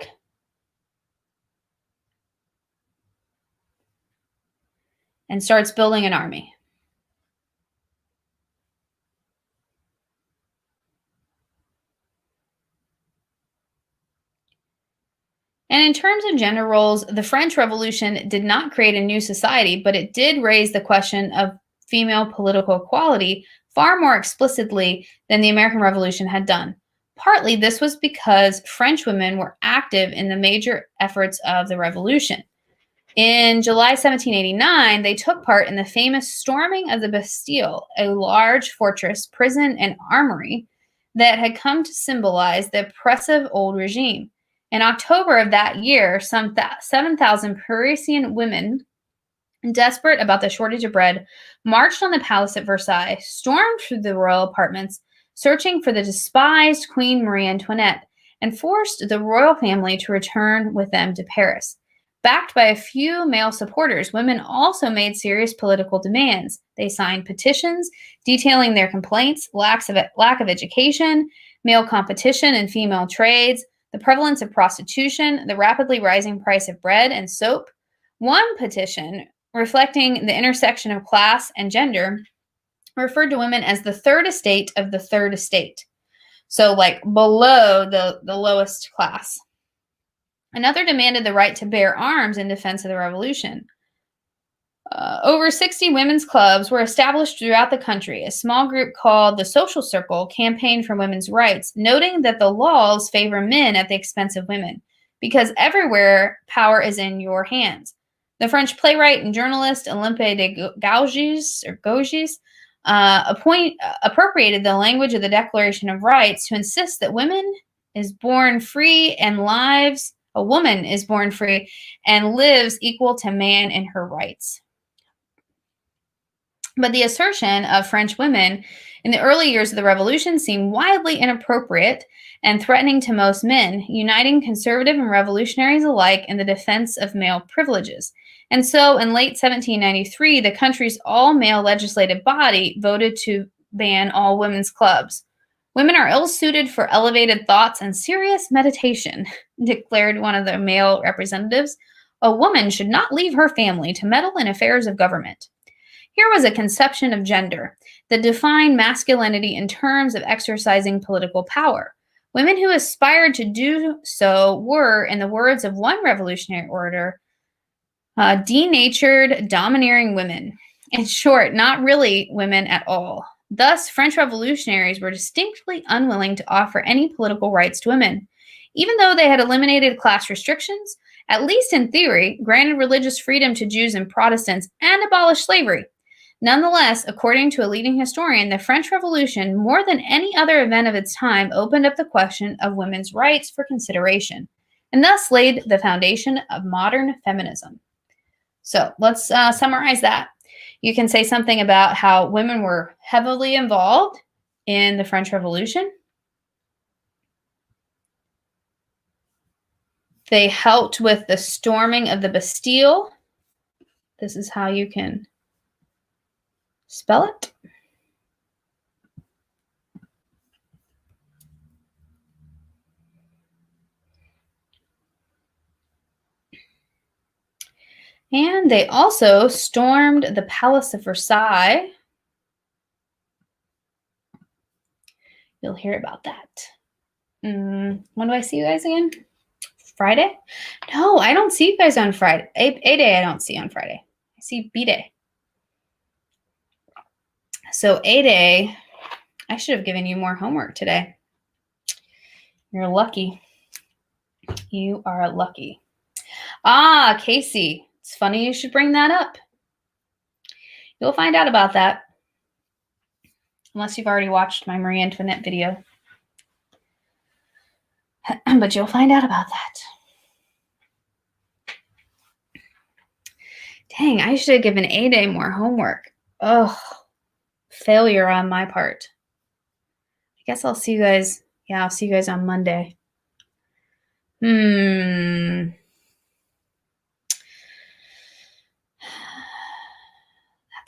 And starts building an army. And in terms of gender roles, the French Revolution did not create a new society, but it did raise the question of female political equality far more explicitly than the American Revolution had done. Partly, this was because French women were active in the major efforts of the revolution. In July 1789, they took part in the famous storming of the Bastille, a large fortress, prison, and armory that had come to symbolize the oppressive old regime. In October of that year, some 7,000 Parisian women, desperate about the shortage of bread, marched on the palace at Versailles, stormed through the royal apartments, searching for the despised Queen Marie Antoinette, and forced the royal family to return with them to Paris. Backed by a few male supporters, women also made serious political demands. They signed petitions detailing their complaints, lack of education, male competition in female trades, the prevalence of prostitution, the rapidly rising price of bread and soap. One petition, reflecting the intersection of class and gender, referred to women as the third estate of the third estate. So like below the lowest class. Another demanded the right to bear arms in defense of the revolution. Over 60 women's clubs were established throughout the country. A small group called the Social Circle campaigned for women's rights, noting that the laws favor men at the expense of women, because everywhere power is in your hands. The French playwright and journalist Olympe de Gouges appropriated the language of the Declaration of Rights to insist that a woman is born free and lives equal to man in her rights. But the assertion of French women in the early years of the revolution seemed wildly inappropriate and threatening to most men, uniting conservative and revolutionaries alike in the defense of male privileges. And so in late 1793, the country's all-male legislative body voted to ban all women's clubs. Women are ill-suited for elevated thoughts and serious meditation, declared one of the male representatives. A woman should not leave her family to meddle in affairs of government. Here was a conception of gender that defined masculinity in terms of exercising political power. Women who aspired to do so were, in the words of one revolutionary orator, denatured, domineering women. In short, not really women at all. Thus, French revolutionaries were distinctly unwilling to offer any political rights to women. Even though they had eliminated class restrictions, at least in theory, granted religious freedom to Jews and Protestants, and abolished slavery. Nonetheless, according to a leading historian, the French Revolution, more than any other event of its time, opened up the question of women's rights for consideration, and thus laid the foundation of modern feminism. So let's summarize that. You can say something about how women were heavily involved in the French Revolution. They helped with the storming of the Bastille. This is how you can spell it. And they also stormed the Palace of Versailles. You'll hear about that. When do I see you guys again? Friday? No, I don't see you guys on Friday. A-Day I don't see on Friday. I see B-Day. So A-Day, I should have given you more homework today. You're lucky. You are lucky. Ah, Casey. It's funny you should bring that up. You'll find out about that. Unless you've already watched my Marie Antoinette video. But you'll find out about that. Dang, I should have given A-Day more homework. Oh, failure on my part. I guess I'll see you guys. Yeah, I'll see you guys on Monday. That's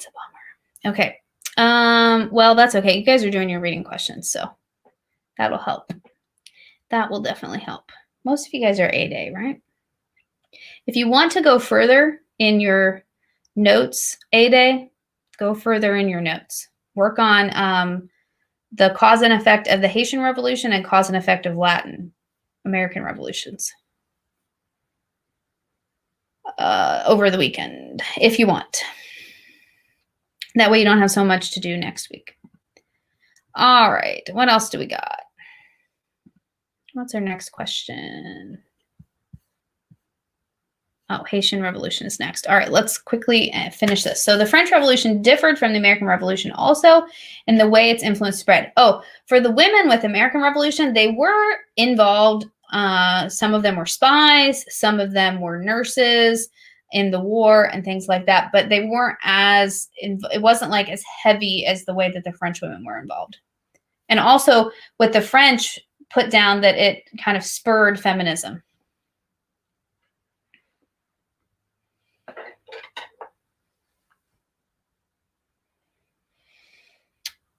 a bummer. Okay. Well, that's okay. You guys are doing your reading questions, so that'll help. That will definitely help. Most of you guys are A-Day, right? If you want to go further in your notes, A-Day, go further in your notes. Work on the cause and effect of the Haitian Revolution and cause and effect of Latin American revolutions over the weekend, if you want. That way you don't have so much to do next week. All right, what else do we got? What's our next question? Oh, Haitian Revolution is next. All right, let's quickly finish this. So the French Revolution differed from the American Revolution also in the way its influence spread. Oh, for the women with American Revolution, they were involved. Some of them were spies. Some of them were nurses in the war and things like that. But they weren't as, it wasn't like as heavy as the way that the French women were involved. And also with the French, put down that it kind of spurred feminism.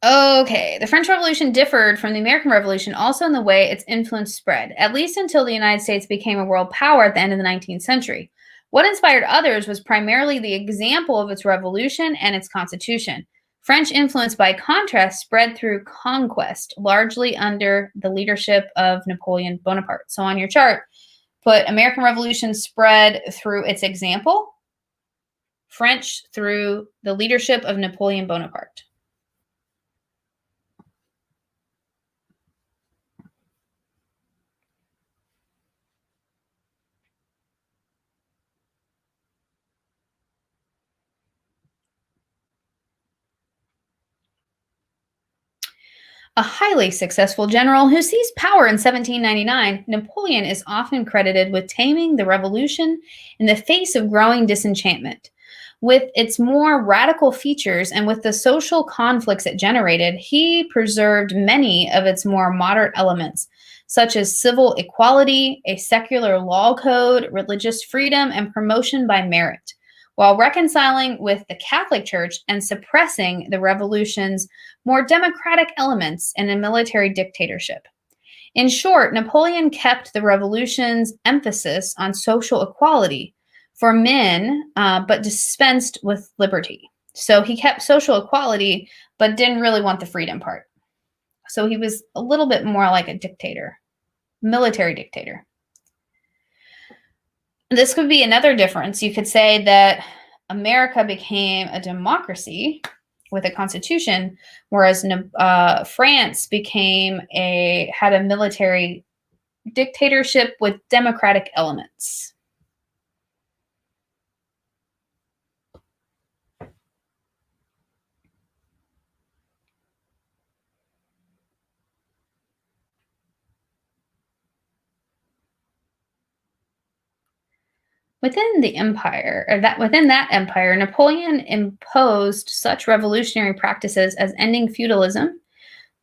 Okay, the French Revolution differed from the American Revolution also in the way its influence spread, at least until the United States became a world power at the end of the 19th century. What inspired others was primarily the example of its revolution and its constitution. French influence, by contrast, spread through conquest, largely under the leadership of Napoleon Bonaparte. So on your chart, put American Revolution spread through its example, French through the leadership of Napoleon Bonaparte. A highly successful general who seized power in 1799, Napoleon is often credited with taming the revolution in the face of growing disenchantment. With its more radical features and with the social conflicts it generated, he preserved many of its more moderate elements, such as civil equality, a secular law code, religious freedom, and promotion by merit, while reconciling with the Catholic Church and suppressing the revolution's more democratic elements in a military dictatorship. In short, Napoleon kept the revolution's emphasis on social equality for men, but dispensed with liberty. So he kept social equality, but didn't really want the freedom part. So he was a little bit more like a dictator, military dictator. This could be another difference. You could say that America became a democracy with a constitution, whereas France had a military dictatorship with democratic elements. Within that empire, Napoleon imposed such revolutionary practices as ending feudalism,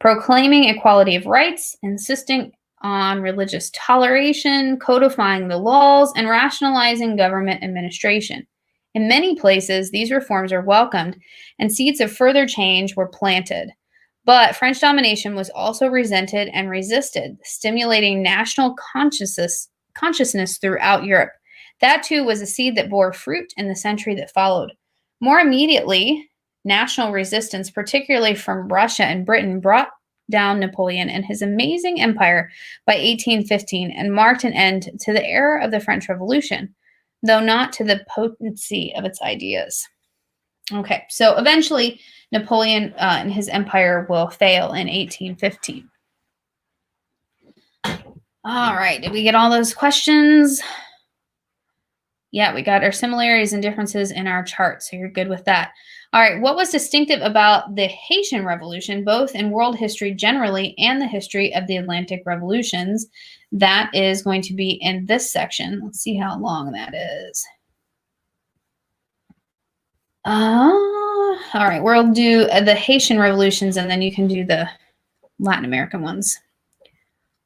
proclaiming equality of rights, insisting on religious toleration, codifying the laws, and rationalizing government administration. In many places, these reforms are welcomed, and seeds of further change were planted. But French domination was also resented and resisted, stimulating national consciousness throughout Europe. That too was a seed that bore fruit in the century that followed. More immediately, national resistance, particularly from Russia and Britain, brought down Napoleon and his amazing empire by 1815 and marked an end to the era of the French Revolution, though not to the potency of its ideas. Okay, so eventually Napoleon and his empire will fail in 1815. All right, did we get all those questions? Yeah, we got our similarities and differences in our chart, so you're good with that. All right, what was distinctive about the Haitian Revolution, both in world history generally and the history of the Atlantic revolutions? That is going to be in this section. Let's see how long that is. All right, we'll do the Haitian revolutions, and then you can do the Latin American ones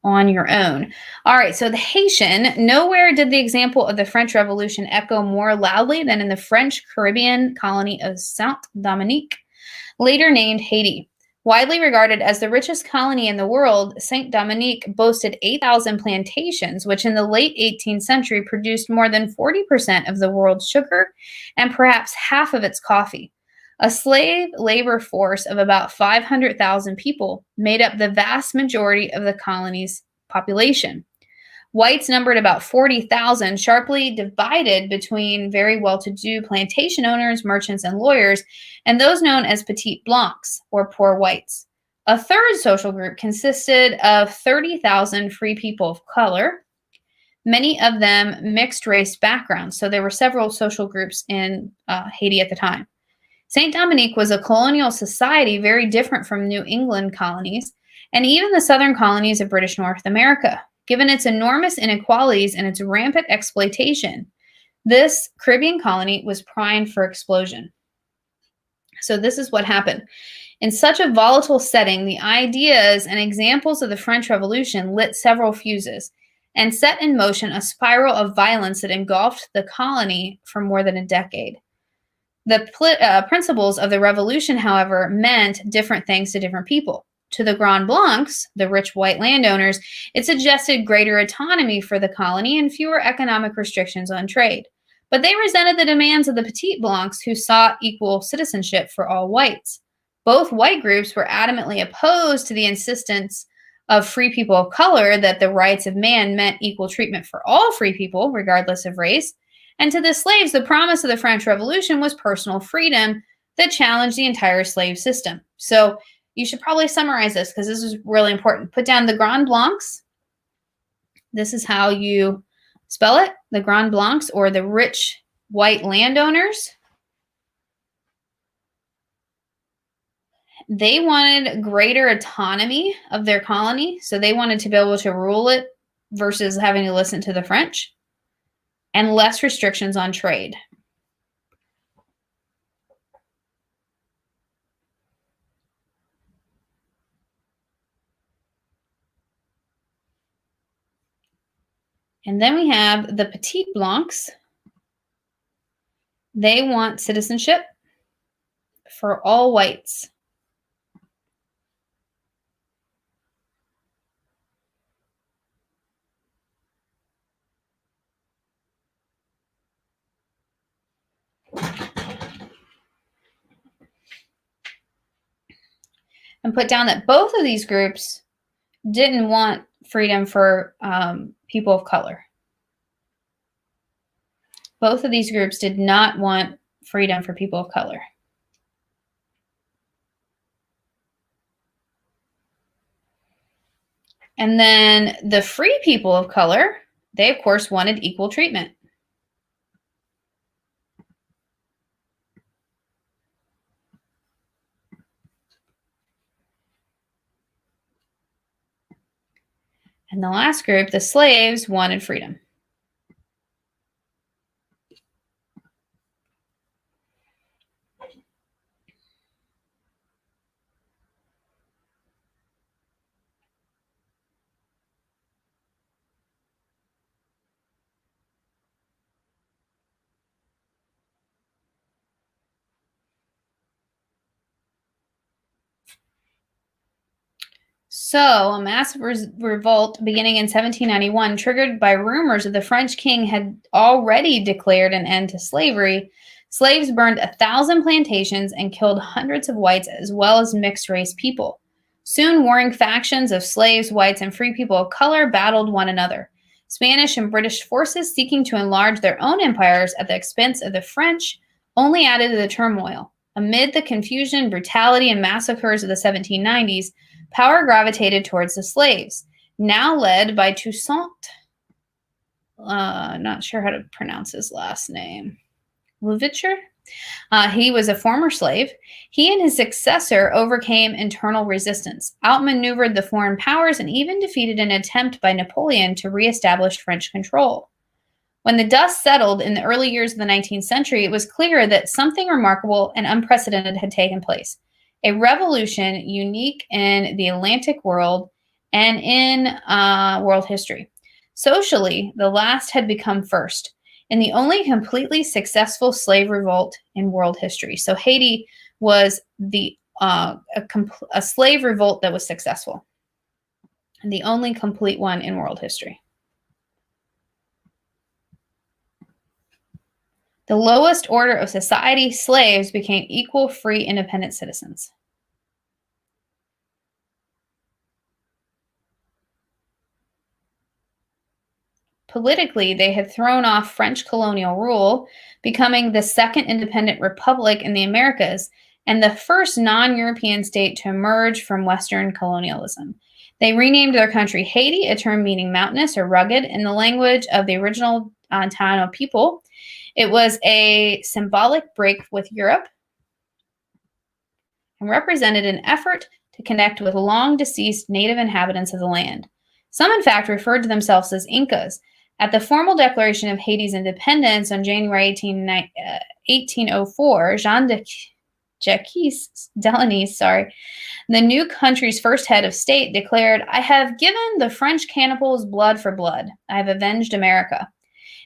on your own. All right, so the Haitian, nowhere did the example of the French Revolution echo more loudly than in the French Caribbean colony of Saint-Dominique, later named Haiti. Widely regarded as the richest colony in the world, Saint-Dominique boasted 8,000 plantations, which in the late 18th century produced more than 40% of the world's sugar and perhaps half of its coffee. A slave labor force of about 500,000 people made up the vast majority of the colony's population. Whites numbered about 40,000, sharply divided between very well-to-do plantation owners, merchants, and lawyers, and those known as petit blancs, or poor whites. A third social group consisted of 30,000 free people of color, many of them mixed-race backgrounds. So there were several social groups in Haiti at the time. St. Dominique was a colonial society very different from New England colonies, and even the southern colonies of British North America. Given its enormous inequalities and its rampant exploitation, this Caribbean colony was primed for explosion. So this is what happened. In such a volatile setting, the ideas and examples of the French Revolution lit several fuses and set in motion a spiral of violence that engulfed the colony for more than a decade. The principles of the revolution, however, meant different things to different people. To the Grand Blancs, the rich white landowners, it suggested greater autonomy for the colony and fewer economic restrictions on trade. But they resented the demands of the Petit Blancs, who sought equal citizenship for all whites. Both white groups were adamantly opposed to the insistence of free people of color that the rights of man meant equal treatment for all free people, regardless of race. And to the slaves, the promise of the French Revolution was personal freedom that challenged the entire slave system. So you should probably summarize this because this is really important. Put down the Grand Blancs. This is how you spell it. The Grand Blancs, or the rich white landowners. They wanted greater autonomy of their colony. So they wanted to be able to rule it versus having to listen to the French. And less restrictions on trade. And then we have the Petit Blancs. They want citizenship for all whites. And put down that both of these groups didn't want freedom for people of color. Both of these groups did not want freedom for people of color. And then the free people of color, they of course wanted equal treatment. And the last group, the slaves, wanted freedom. So, a massive revolt beginning in 1791, triggered by rumors that the French king had already declared an end to slavery. Slaves burned 1,000 plantations and killed hundreds of whites as well as mixed race people. Soon, warring factions of slaves, whites, and free people of color battled one another. Spanish and British forces seeking to enlarge their own empires at the expense of the French only added to the turmoil. Amid the confusion, brutality, and massacres of the 1790s, power gravitated towards the slaves, now led by Toussaint. Not sure how to pronounce his last name. Louverture? He was a former slave. He and his successor overcame internal resistance, outmaneuvered the foreign powers, and even defeated an attempt by Napoleon to reestablish French control. When the dust settled in the early years of the 19th century, it was clear that something remarkable and unprecedented had taken place. A revolution unique in the Atlantic world and in world history. Socially, the last had become first, in the only completely successful slave revolt in world history. So Haiti was a slave revolt that was successful, and the only complete one in world history. The lowest order of society, slaves, became equal, free, independent citizens. Politically, they had thrown off French colonial rule, becoming the second independent republic in the Americas and the first non-European state to emerge from Western colonialism. They renamed their country Haiti, a term meaning mountainous or rugged in the language of the original Taino people. It was a symbolic break with Europe and represented an effort to connect with long-deceased native inhabitants of the land. Some, in fact, referred to themselves as Incas. At the formal declaration of Haiti's independence on January 1804, Jean de Delanis, the new country's first head of state, declared, "I have given the French cannibals blood for blood. I have avenged America."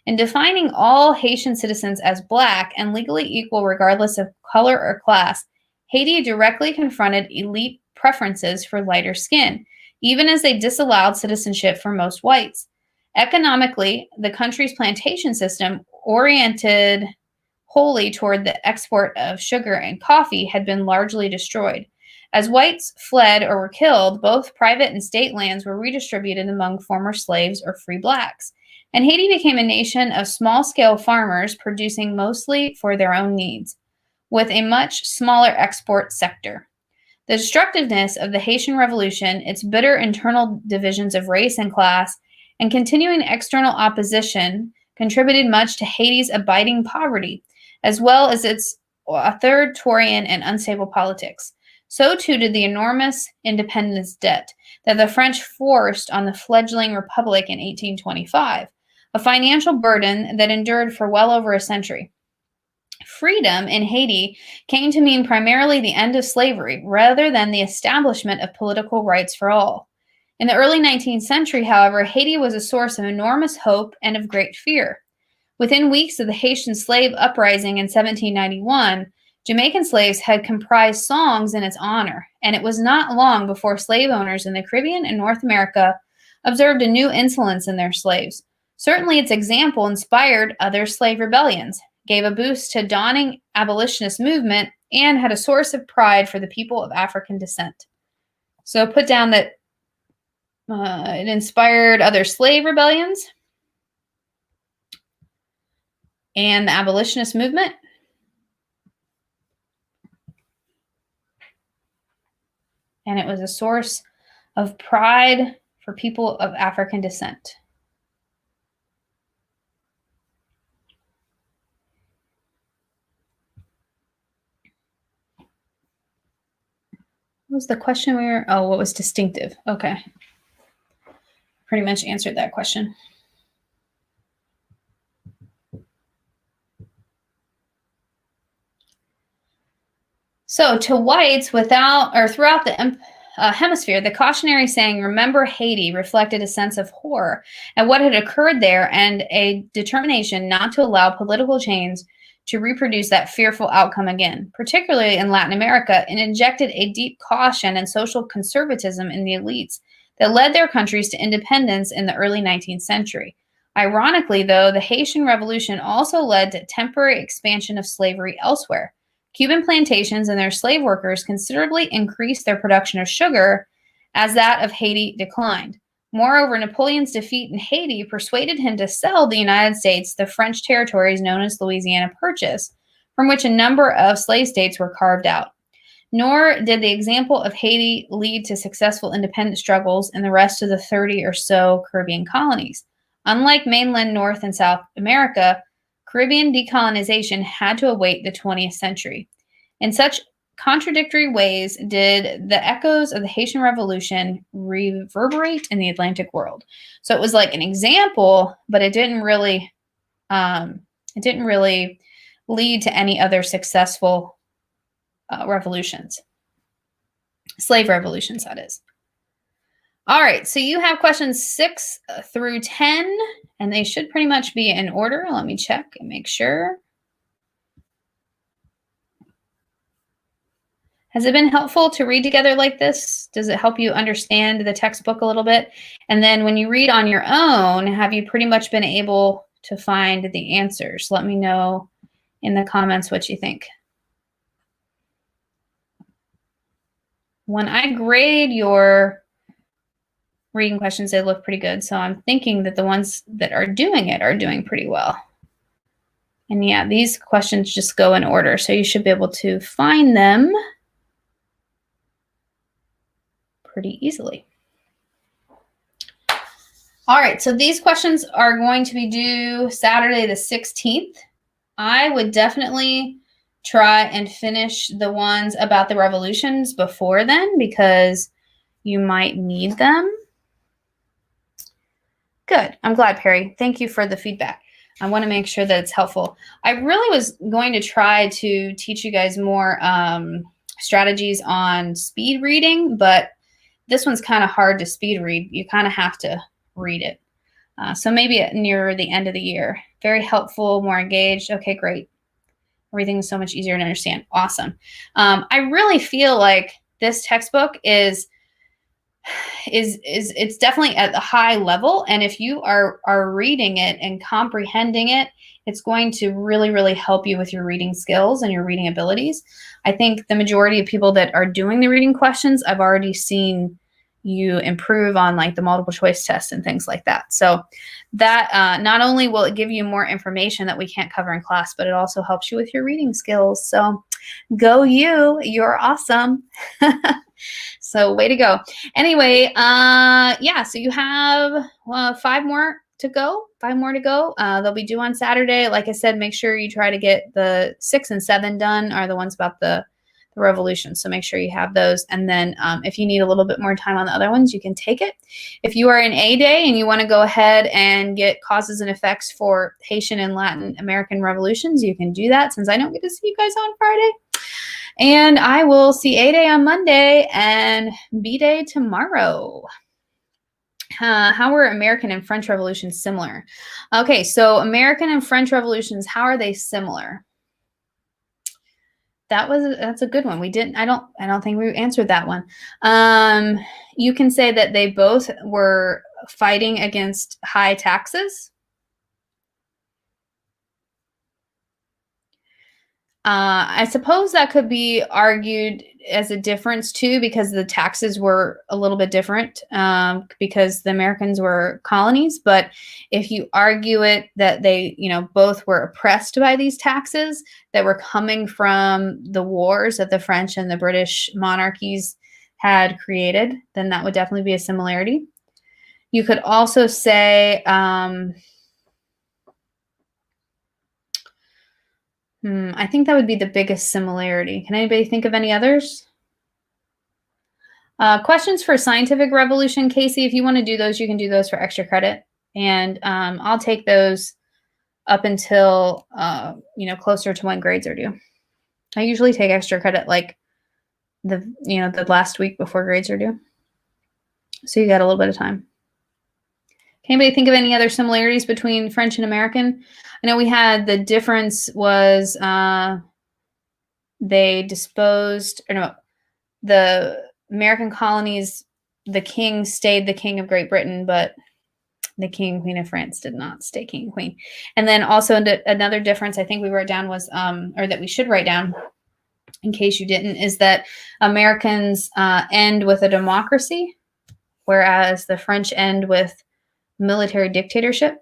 In defining all Haitian citizens as black and legally equal regardless of color or class, Haiti directly confronted elite preferences for lighter skin, even as they disallowed citizenship for most whites. Economically, the country's plantation system, oriented wholly toward the export of sugar and coffee, had been largely destroyed. As whites fled or were killed, both private and state lands were redistributed among former slaves or free blacks. And Haiti became a nation of small-scale farmers producing mostly for their own needs, with a much smaller export sector. The destructiveness of the Haitian Revolution, its bitter internal divisions of race and class, and continuing external opposition contributed much to Haiti's abiding poverty, as well as its authoritarian and unstable politics. So too did the enormous independence debt that the French forced on the fledgling republic in 1825, a financial burden that endured for well over a century. Freedom in Haiti came to mean primarily the end of slavery rather than the establishment of political rights for all. In the early 19th century, however, Haiti was a source of enormous hope and of great fear. Within weeks of the Haitian slave uprising in 1791, Jamaican slaves had comprised songs in its honor, and it was not long before slave owners in the Caribbean and North America observed a new insolence in their slaves. Certainly, its example inspired other slave rebellions, gave a boost to dawning abolitionist movement, and had a source of pride for the people of African descent. So put down that it inspired other slave rebellions and the abolitionist movement. And it was a source of pride for people of African descent. What was the question what was distinctive? Okay. Pretty much answered that question. So to whites throughout the hemisphere, the cautionary saying, "Remember Haiti," reflected a sense of horror at what had occurred there and a determination not to allow political change to reproduce that fearful outcome again, particularly in Latin America, and injected a deep caution and social conservatism in the elites that led their countries to independence in the early 19th century. Ironically, though, the Haitian Revolution also led to temporary expansion of slavery elsewhere. Cuban plantations and their slave workers considerably increased their production of sugar as that of Haiti declined. Moreover, Napoleon's defeat in Haiti persuaded him to sell the United States the French territories known as Louisiana Purchase, from which a number of slave states were carved out. Nor did the example of Haiti lead to successful independence struggles in the rest of the 30 or so Caribbean colonies. Unlike mainland North and South America, Caribbean decolonization had to await the 20th century. In such contradictory ways did the echoes of the Haitian Revolution reverberate in the Atlantic world. So it was like an example, but it didn't really lead to any other successful revolutions. Slave revolutions, that is. All right, so you have questions 6 through 10, and they should pretty much be in order. Let me check and make sure. Has it been helpful to read together like this? Does it help you understand the textbook a little bit? And then when you read on your own, have you pretty much been able to find the answers? Let me know in the comments what you think. When I grade your reading questions, they look pretty good. So I'm thinking that the ones that are doing it are doing pretty well. And yeah, these questions just go in order. So you should be able to find them pretty easily. All right, so these questions are going to be due Saturday the 16th. I would definitely try and finish the ones about the revolutions before then because you might need them. Good. I'm glad, Perry. Thank you for the feedback. I want to make sure that it's helpful. I really was going to try to teach you guys more strategies on speed reading, but this one's kind of hard to speed read. You kind of have to read it. So maybe near the end of the year. Very helpful, more engaged. Okay, great. Everything's so much easier to understand. Awesome. I really feel like this textbook is it's definitely at the high level, and if you are reading it and comprehending it, it's going to really, really help you with your reading skills and your reading abilities. I think the majority of people that are doing the reading questions, I've already seen you improve on like the multiple choice tests and things like that. So that not only will it give you more information that we can't cover in class, but it also helps you with your reading skills. So go you, you're awesome. So way to go. Anyway, yeah, so you have 5 more to go. They'll be due on Saturday. Like I said, make sure you try to get the 6 and 7 done are the ones about the revolution. So make sure you have those. And then if you need a little bit more time on the other ones, you can take it. If you are in A Day and you want to go ahead and get causes and effects for Haitian and Latin American revolutions, you can do that since I don't get to see you guys on Friday. And I will see A Day on Monday and B Day tomorrow. How were American and French revolutions similar? Okay, so American and French revolutions, how are they similar? That's a good one. I don't think we answered that one. You can say that they both were fighting against high taxes. I suppose that could be argued as a difference too, because the taxes were a little bit different because the Americans were colonies. But if you argue it that they, both were oppressed by these taxes that were coming from the wars that the French and the British monarchies had created, then that would definitely be a similarity. You could also say, I think that would be the biggest similarity. Can anybody think of any others? Questions for scientific revolution. Casey, if you want to do those, you can do those for extra credit. And I'll take those up until, closer to when grades are due. I usually take extra credit like the last week before grades are due. So you got a little bit of time. Anybody think of any other similarities between French and American? I know we had the difference was they disposed, or no, the American colonies, the king stayed the king of Great Britain, but the king and queen of France did not stay king and queen. And then also another difference I think we wrote down was, or that we should write down in case you didn't, is that Americans end with a democracy, whereas the French end with military dictatorship,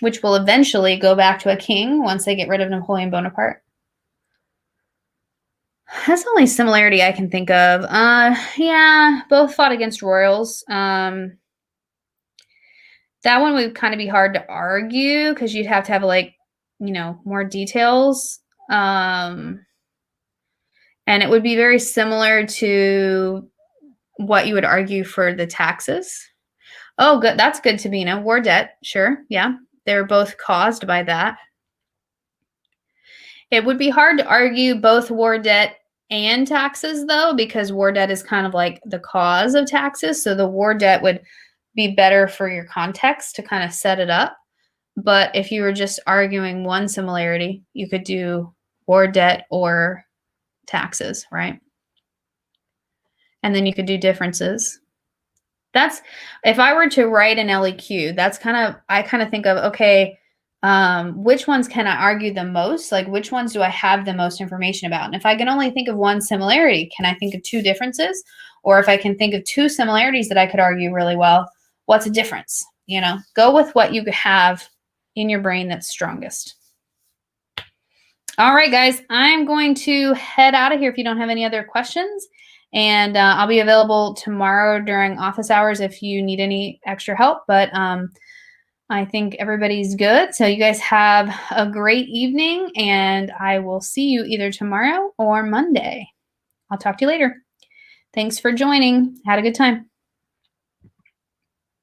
which will eventually go back to a king once they get rid of Napoleon Bonaparte. That's the only similarity I can think of. Yeah, both fought against royals. That one would kind of be hard to argue because you'd have to have like, more details. And it would be very similar to what you would argue for the taxes. Oh, good. That's good to be, war debt. Sure. Yeah. They're both caused by that. It would be hard to argue both war debt and taxes, though, because war debt is kind of like the cause of taxes. So the war debt would be better for your context to kind of set it up. But if you were just arguing one similarity, you could do war debt or taxes, right? And then you could do differences. That's, if I were to write an LEQ, that's I kind of think of, okay, which ones can I argue the most? Like, which ones do I have the most information about? And if I can only think of one similarity, can I think of two differences? Or if I can think of two similarities that I could argue really well, what's a difference? Go with what you have in your brain that's strongest. All right, guys, I'm going to head out of here if you don't have any other questions. And I'll be available tomorrow during office hours if you need any extra help. But I think everybody's good. So you guys have a great evening, and I will see you either tomorrow or Monday. I'll talk to you later. Thanks for joining. Had a good time.